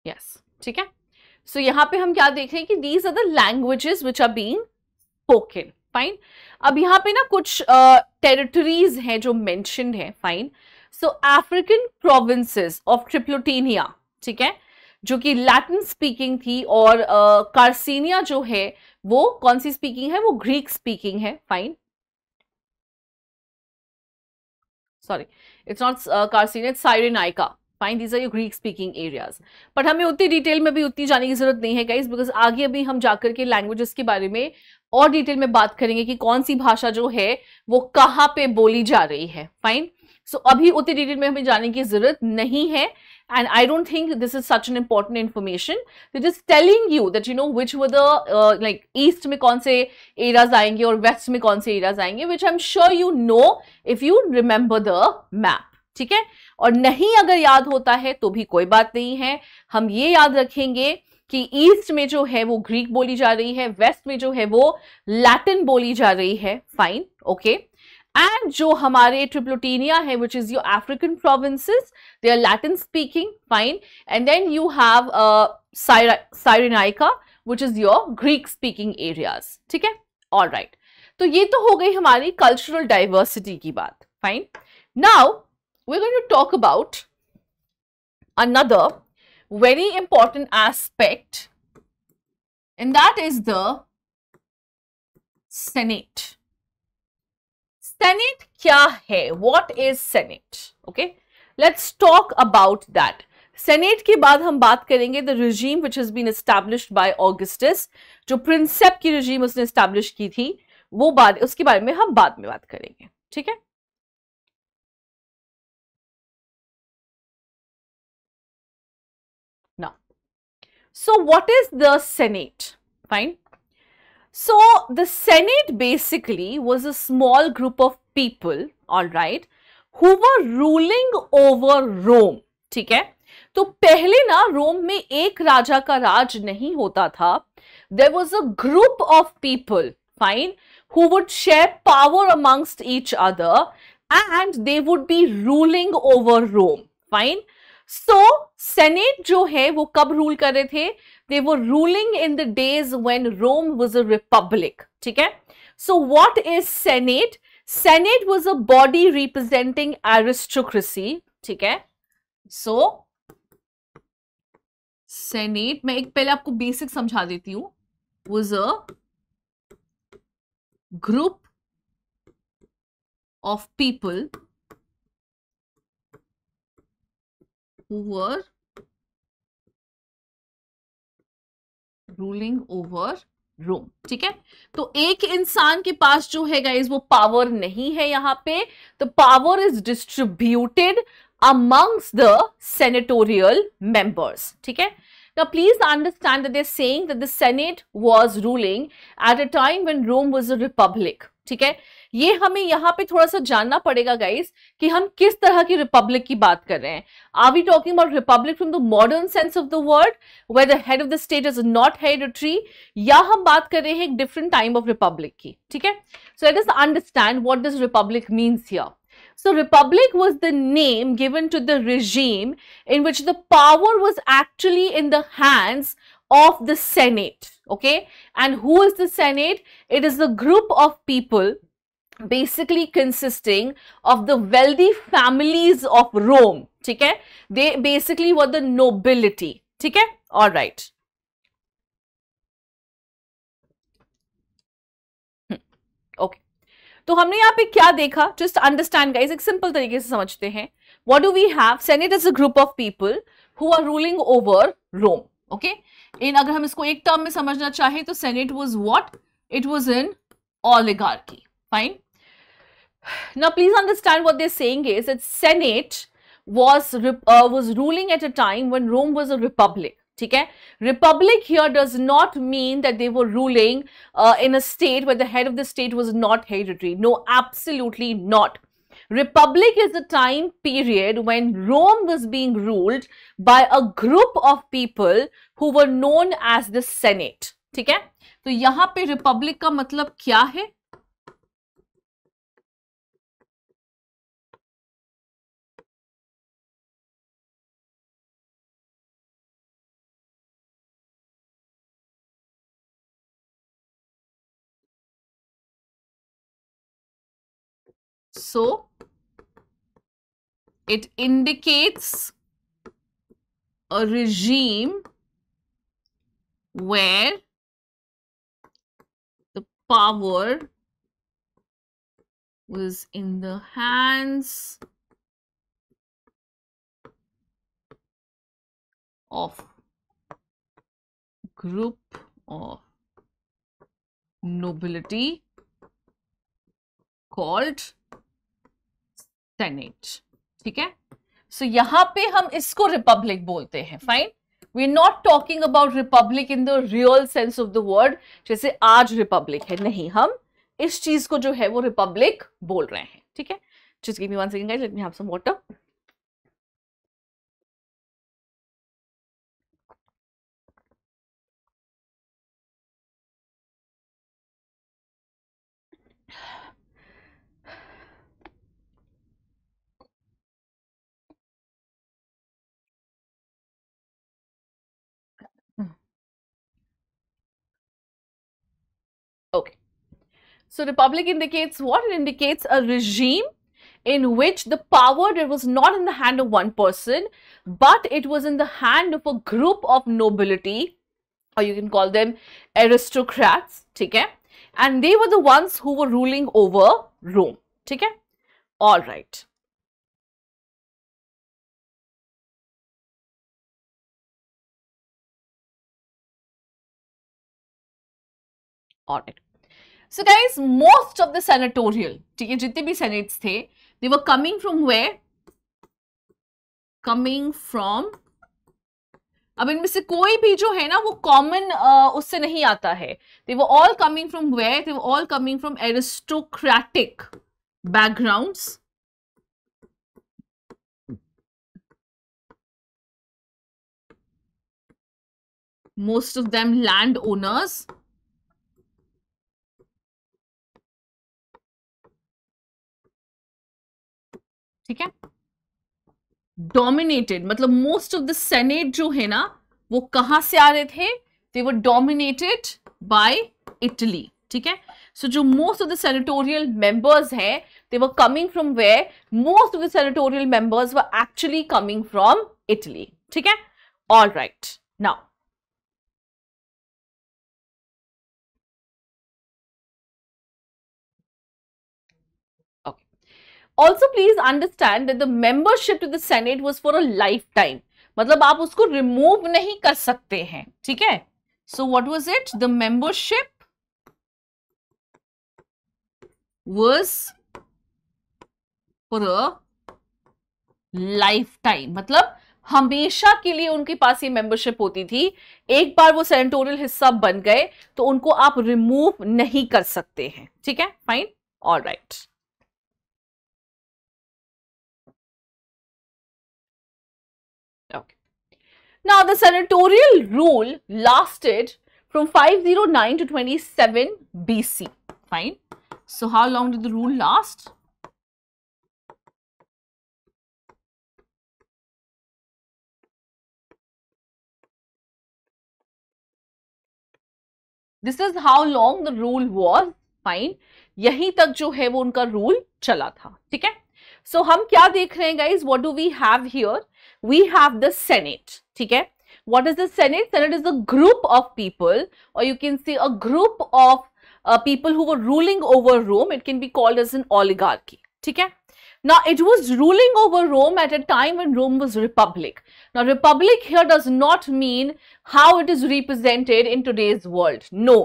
Yes. ठीक है. So यहाँ पे हम क्या देख रहे हैं कि these are the languages which are being spoken. Fine. अब यहाँ पे ना कुछ territories हैं जो mentioned हैं. Fine. So African provinces of Tripolitania, ठीक है, जो कि लैटिन स्पीकिंग थी और कार्सिनिया जो है वो कौन सी स्पीकिंग है? वो ग्रीक स्पीकिंग है. Fine. Sorry, it's not Carsinia, it's Cyrenaica. Fine. These are your Greek speaking areas. But हमें उतनी डिटेल में भी उतनी जाने की जरूरत नहीं है गाइस, बिकॉज आगे अभी हम जाकर के लैंग्वेजेस के बारे में और डिटेल में बात करेंगे कि कौन सी भाषा जो है वो कहाँ पे बोली जा रही है. फाइन. सो अभी उतनी डिटेल में हमें जाने की जरूरत नहीं है. And I don't think this is such an important information. They're just telling you that you know which were the like east में कौन से areas आएंगे और west में कौन से areas आएंगे, which I'm sure you know if you remember the map. ठीक है. और नहीं अगर याद होता है तो भी कोई बात नहीं है. हम ये याद रखेंगे कि ईस्ट में जो है वो ग्रीक बोली जा रही है, वेस्ट में जो है वो लैटिन बोली जा रही है. फाइन. ओके. And जो हमारे ट्रिप्लोटिनिया है, which is your African provinces, they are Latin speaking. Fine. And then you have Cyrenaica, which is your Greek speaking areas. ठीक है. All right. तो ये तो हो गई हमारी cultural diversity की बात. Fine. Now we're going to talk about another very important aspect, and that is the Senate. Senate क्या है? What is Senate? Okay, let's talk about that. Senate के बाद हम बात करेंगे the regime which has been established by Augustus, जो Prinsep की regime उसने establish की थी, वो बात उसके बारे में हम बाद में बात करेंगे. ठीक है. Now, so what is the Senate? Fine. So the Senate basically was a small group of people, all right, who were ruling over Rome. ठीक है. तो पहले ना रोम में एक राजा का राज नहीं होता था. There was a group of people, fine, who would share power amongst each other and they would be ruling over Rome. Fine. So Senate जो है वो कब रूल कर रहे थे? They were ruling in the days when Rome was a republic. ठीक है. So what is Senate? Senate was a body representing aristocracy. ठीक है. So Senate, मैं एक पहले आपको बेसिक समझा देती हूँ, was a group of people who were ruling over Rome. ठीक है. तो एक इंसान के पास जो है गाइस वो पावर नहीं है. यहां पे the power is distributed amongst the senatorial members. ठीक है. Now please understand that they're saying that the Senate was ruling at a time when Rome was a republic. ठीक है. ये हमें यहाँ पे थोड़ा सा जानना पड़ेगा गाइस कि हम किस तरह की रिपब्लिक की बात कर रहे हैं. Are we talking about republic from the modern sense of the word where the head of the state is not hereditary, या हम बात कर रहे हैं एक डिफरेंट टाइम ऑफ रिपब्लिक की. ठीक है. So let us understand what this Republic means here. So republic was the name given to the regime in which the power was actually in the hands of the Senate. Okay, and who is the Senate? It is the group of people basically consisting of the wealthy families of Rome. ठीक है, they basically were the nobility. ठीक है, all right. Okay, तो हमने यहाँ पे क्या देखा, जस्ट अंडरस्टैंड गाइस, एक सिंपल तरीके से समझते हैं. What do we have? Senate is a group of people who are ruling over Rome. Okay, in अगर हम इसको एक टर्म में समझना चाहें तो senate was what? It was in oligarchy. Fine. Now please understand what they're saying is that Senate was ruling at a time when Rome was a republic. ठीक है, republic here does not mean that they were ruling in a state where the head of the state was not hereditary. No, absolutely not. Republic is the time period when Rome was being ruled by a group of people who were known as the Senate. ठीक है, तो यहाँ पे republic का मतलब क्या है? So it indicates a regime where the power was in the hands of group of nobility called Senate. ठीक है, सो यहां पे हम इसको रिपब्लिक बोलते हैं. Fine, we are not talking about republic in the real sense of the word, जैसे आज रिपब्लिक है, नहीं, हम इस चीज को जो है वो रिपब्लिक बोल रहे हैं. ठीक है, just give me 1 second guys, let me have some water. Okay. So republic indicates what? It indicates a regime in which the power was not in the hand of one person, but it was in the hand of a group of nobility, or you can call them aristocrats. ठीक है, and they were the ones who were ruling over Rome. ठीक है, all right. All right. So guys, most of the senatorial, ठीक है, जितने भी senates थे, they were coming from where? Coming from, अब इनमें से कोई भी जो है ना वो कॉमन उससे नहीं आता है. They were all coming from where? They were all coming from aristocratic backgrounds. Most of them landowners. ठीक है, डोमिनेटेड, मतलब मोस्ट ऑफ द सेनेट जो है ना वो कहां से आ रहे थे? They were dominated by Italy. ठीक है, सो जो most of the senatorial members हैं, they were coming from where? Most of the senatorial members were actually coming from Italy. ठीक है, all right. Now also please understand that the membership to the Senate was for a lifetime. मतलब आप उसको remove नहीं कर सकते हैं. ठीक है, so what was it? The membership was for a lifetime. मतलब हमेशा के लिए उनके पास ये मेंबरशिप होती थी. एक बार वो सेनेटोरियल हिस्सा बन गए तो उनको आप रिमूव नहीं कर सकते हैं. ठीक है, fine, all right. Okay. Now, the senatorial rule lasted from 509 to 27 BC. Fine. So, how long did the rule last? This is how long the rule was, fine, यहीं तक जो है वो उनका रूल चला था, ठीक है। सो हम क्या देख रहे हैं guys, what do we have here, we have the senate, ठीक है। What is the Senate? Senate is a group of people, or you can say a group of people who were ruling over Rome. It can be called as an oligarchy. ठीक है? Now, it was ruling over Rome at a time when Rome was republic. Now, republic here does not mean how it is represented in today's world. No,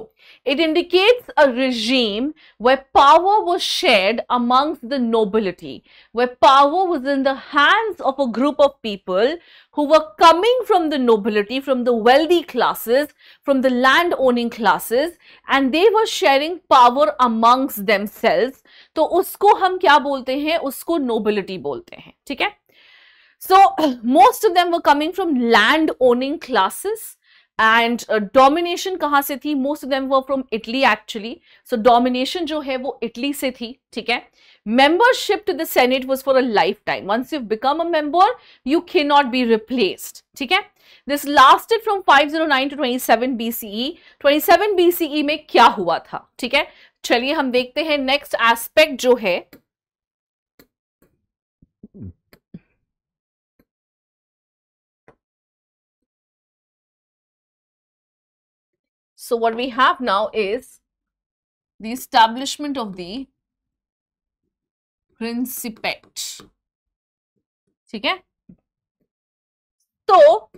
it indicates a regime where power was shared amongst the nobility, where power was in the hands of a group of people who were coming from the nobility, from the wealthy classes, from the land owning classes, and they were sharing power amongst themselves. तो उसको हम क्या बोलते हैं, उसको nobility बोलते हैं, ठीक है। So most of them were coming from land owning classes, and domination कहाँ से थी, most of them were from Italy actually. So domination जो है वो इटली से थी, ठीक है। Membership to the Senate was for a lifetime. Once you've become a member, you cannot be replaced, ठीक है। This lasted from 509 to 27 BCE. 27 BCE में क्या हुआ था, ठीक है। चलिए हम देखते हैं नेक्स्ट एस्पेक्ट जो है, so what we have now is the establishment of the Principate, ठीक है। तो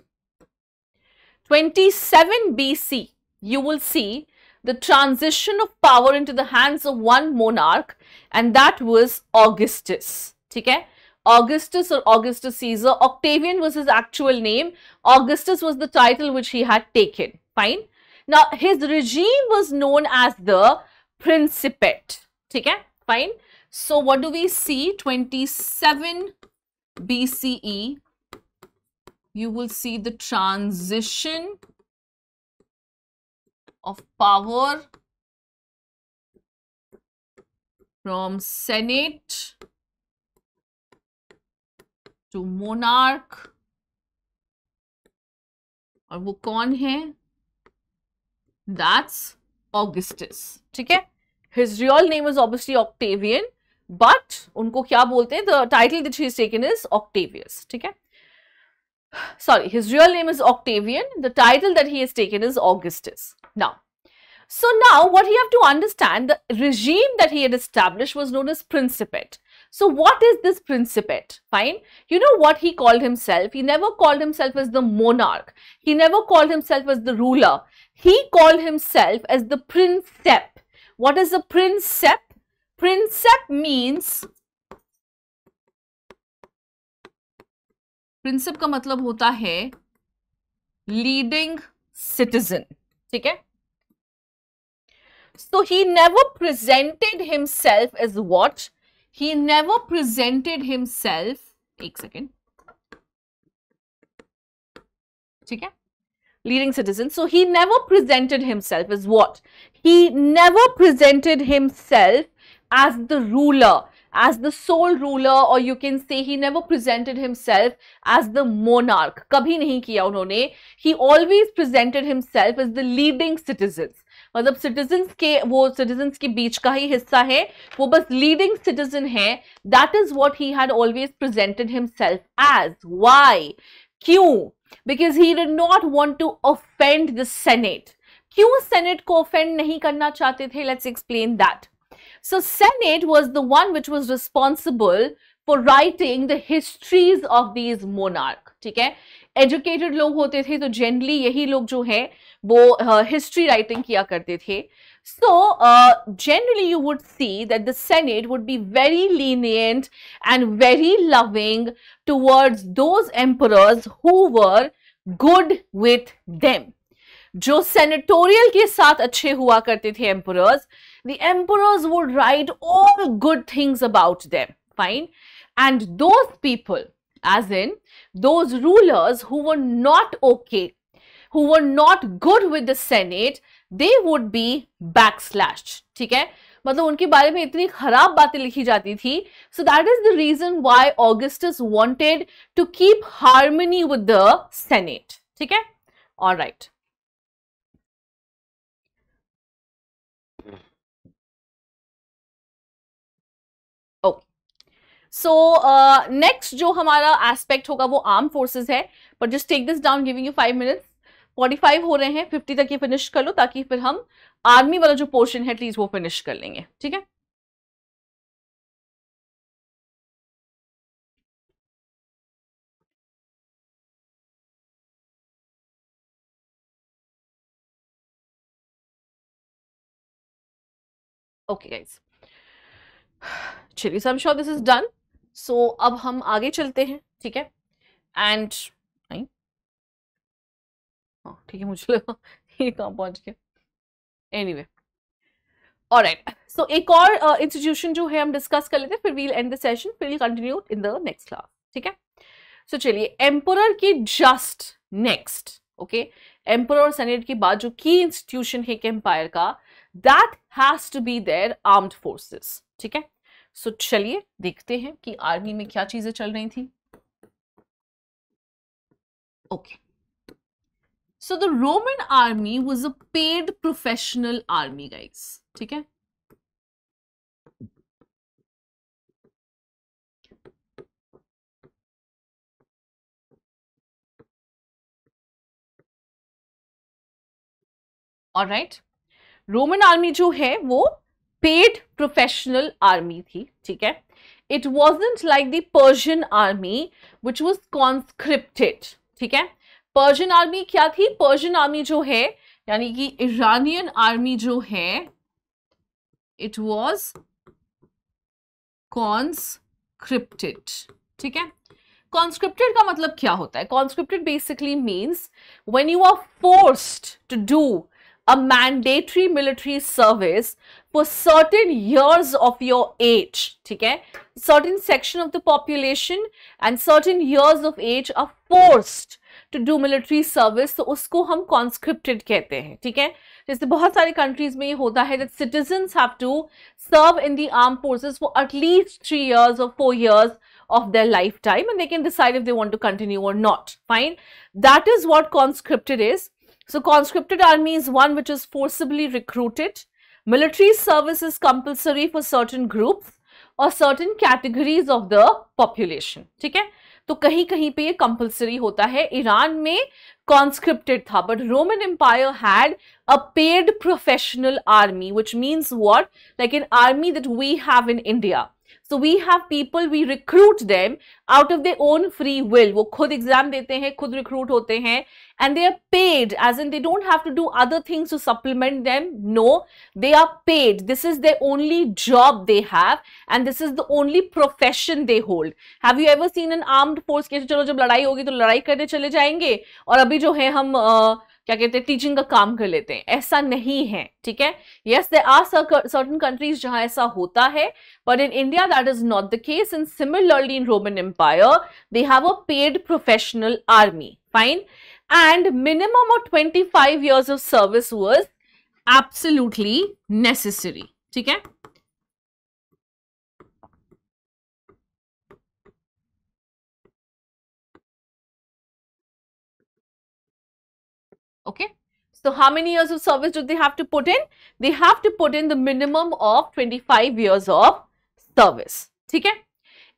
27 BC you will see the transition of power into the hands of one monarch, and that was Augustus, ठीक है। Augustus or Augustus Caesar. Octavian was his actual name. Augustus was the title which he had taken, fine. Now his regime was known as the Principate, ठीक है, fine. So what do we see, 27 BCE, you will see the transition of power from Senate to monarch, और वो कौन है, that's Augustus, ठीक है। His real name is obviously Octavian, but उनको क्या बोलते हैं, the title that he has taken is Octavius, ठीक है। Sorry, his real name is Octavian, the title that he has taken is Augustus. Now, so now what you have to understand, the regime that he had established was known as Principate. So what is this Principate? Fine. You know what he called himself? He never called himself as the monarch. He never called himself as the ruler. He called himself as the Princeps. What is a Princeps? Princeps means, Princeps का मतलब होता है leading citizen, ठीक है। So he never presented himself as what? He never presented himself, एक second, ठीक है, leading citizen. So he never presented himself as what? He never presented himself as the ruler, as the sole ruler, or you can say he never presented himself as the monarch. कभी नहीं किया उन्होंने. He always presented himself as the leading citizens. मतलब citizens के, वो citizens के बीच का ही हिस्सा है, वो बस leading citizen है. That is what he had always presented himself as. Why? क्यों? Because he did not want to offend the Senate. क्यों Senate को offend नहीं करना चाहते थे? Let's explain that. So Senate was the one which was responsible for writing the histories of these monarchs. ठीक है, educated लोग होते थे तो generally यही लोग जो है वो history writing किया करते थे. So generally you would see that the Senate would be very lenient and very loving towards those emperors who were good with them. जो senatorial के साथ अच्छे हुआ करते थे emperors, the emperors would write all good things about them, fine. And those people, as in those rulers who were not okay, who were not good with the Senate, they would be backslashed, ठीक है, मतलब उनके बारे में इतनी खराब बातें लिखी जाती थी. So that is the reason why Augustus wanted to keep harmony with the Senate, ठीक है. All right. सो नेक्स्ट जो हमारा एस्पेक्ट होगा वो आर्म फोर्सेस है, but just take this down, giving you 5 minutes. 45 हो रहे हैं, 50 तक ये फिनिश कर लो ताकि फिर हम आर्मी वाला जो पोर्शन है एटलीस्ट वो फिनिश कर लेंगे, ठीक है। ओके गाइस, चलिए, so I am sure this is done. So अब हम आगे चलते हैं, ठीक है। एंड नहीं, हाँ ठीक है, मुझे लगा ये कहाँ पहुंच गया। एनीवे, ऑलराइट, सो एक और इंस्टीट्यूशन जो है हम डिस्कस कर लेते हैं, फिर वील एंड द सेशन, फिर we'll continue in the next class, ठीक है। सो चलिए, एम्परर के जस्ट नेक्स्ट, ओके, एम्परर और सेनेट के बाद जो की इंस्टीट्यूशन है एक एम्पायर का, that has to be there armed forces, ठीक है। सो चलिए देखते हैं कि आर्मी में क्या चीजें चल रही थी। Okay, so the Roman army was a paid professional army guys, ठीक है। ऑलराइट, रोमन आर्मी जो है वो पेड प्रोफेशनल आर्मी थी, ठीक है। It wasn't like the Persian army which was conscripted, ठीक है। पर्शियन आर्मी क्या थी? पर्शियन आर्मी जो है यानी कि ईरानियन आर्मी जो है, इट वॉज कॉन्स्क्रिप्टेड, ठीक है। कॉन्स्क्रिप्टेड का मतलब क्या होता है? Conscripted basically means when you are forced to do a mandatory military service for certain years of your age, ठीक है। Certain section of the population and certain years of age are forced to do military service, तो उसको हम conscripted कहते हैं, ठीक है। जैसे बहुत सारे countries में ये होता है that citizens have to serve in the armed forces for at least 3 years or 4 years of their lifetime, and they can decide if they want to continue or not. Fine, that is what conscripted is. So conscripted army is one which is forcibly recruited. Military service is compulsory for certain groups or certain categories of the population, ठीक है। तो कहीं कहीं पे ये compulsory होता है। Iran में conscripted था, but Roman Empire had a paid professional army, which means what? Like an army that we have in India. So we have people, we recruit them out of their own free will. वो खुद exam देते हैं, खुद recruit होते हैं, and they are paid, as in they don't have to do other things to supplement them. No, they are paid. This is their only job they have, and this is the only profession they hold. Have you ever seen an armed force के चलो जब लड़ाई होगी तो लड़ाई करने चले जाएंगे और अभी जो है हम क्या कहते हैं टीचिंग का काम कर लेते हैं? ऐसा नहीं है, ठीक है। Yes, there are certain countries जहां ऐसा होता है, but in India that is not the case, and similarly in Roman empire they have a paid professional army, fine, and minimum of 25 years of service was absolutely necessary, ठीक है। Okay, so how many years of service do they have to put in? They have to put in the minimum of 25 years of service, ठीक है।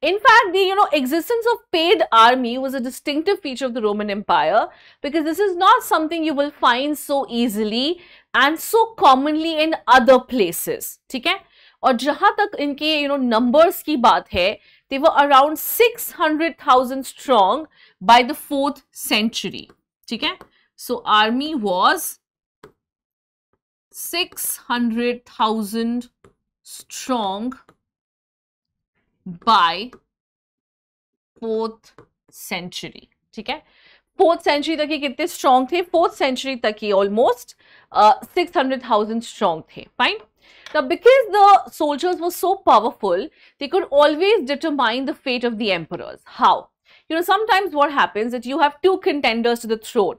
In fact, the existence of paid army was a distinctive feature of the Roman Empire, because this is not something you will find so easily and so commonly in other places, ठीक है। और जहां तक इनके numbers की बात है, they were around 600,000 strong by the 4th century, ठीक है। So army was 600,000 strong by 4th century, ठीक है। 4th century तक ये कितने strong थे? 4th century तक ये almost 600,000 strong थे, fine. Now, because the soldiers were so powerful, they could always determine the fate of the emperors. How? Sometimes what happens is that you have two contenders to the throne.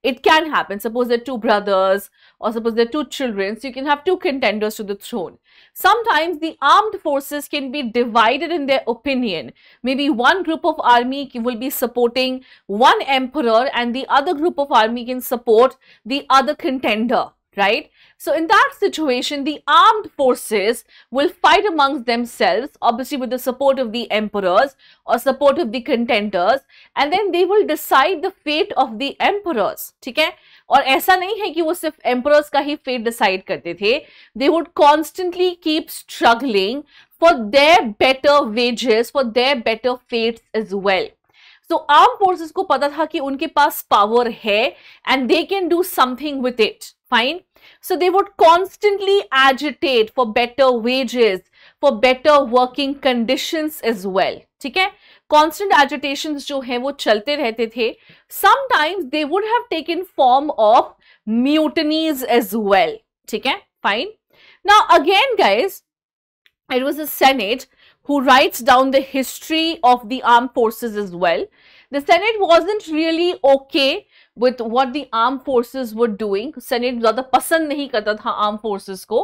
It can happen. Suppose there are two brothers, or suppose there are two children, so you can have two contenders to the throne. Sometimes the armed forces can be divided in their opinion. Maybe one group of army will be supporting one emperor and the other group of army can support the other contender. right? So in that situation, the armed forces will fight amongst themselves, obviously with the support of the emperors or support of the contenders, and then they will decide the fate of the emperors, ठीक है? और ऐसा नहीं है कि वो सिर्फ emperors का ही fate decide करते थे. They would constantly keep struggling for their better wages, for their better fates as well. So armed forces को पता था कि उनके पास power है and they can do something with it. Fine. So they would constantly agitate for better wages, for better working conditions as well. ठीक है? Constant agitations जो हैं वो चलते रहते थे. Sometimes they would have taken form of mutinies as well. ठीक है? Fine. Now again, guys, it was the Senate who writes down the history of the armed forces as well. The Senate wasn't really okay with what the armed forces were doing. Senate ज़्यादा पसंद नहीं करता था armed forces को,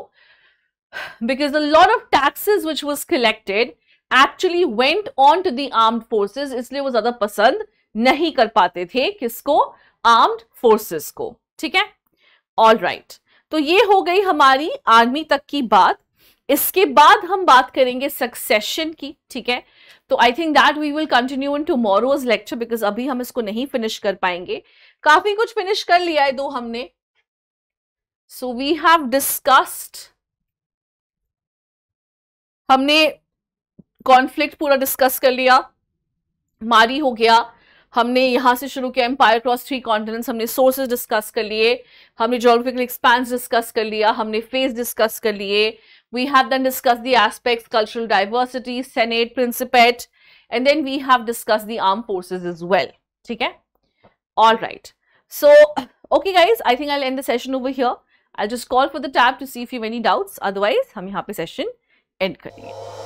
because a lot of taxes which was collected actually went on to the armed forces. इसलिए वो ज़्यादा पसंद नहीं कर पाते थे किसको? armed forces को. ठीक है? All right. तो ये हो गई हमारी आर्मी तक की बात. इसके बाद हम बात करेंगे सक्सेशन की. ठीक है? तो I think that we will continue in tomorrow's lecture, because अभी हम इसको नहीं फिनिश कर पाएंगे. काफी कुछ फिनिश कर लिया है दो हमने. सो वी हैव डिस्कस्ड, हमने कॉन्फ्लिक्ट पूरा डिस्कस कर लिया, मारी हो गया, हमने यहां से शुरू किया एम्पायर क्रॉस 3 कॉन्टिनेंट्स, हमने सोर्सेज डिस्कस कर लिए, हमने ज्योग्राफिकल एक्सपेंस डिस्कस कर लिया, हमने फेज डिस्कस कर लिए. We have then discussed the aspects, cultural diversity, Senate, Principate, and then we have discussed the armed forces as well. Okay? All right. So, okay guys, I think I'll end the session over here. I'll just call for the tab to see if you have any doubts. Otherwise, हम यहाँ पे session end करेंगे.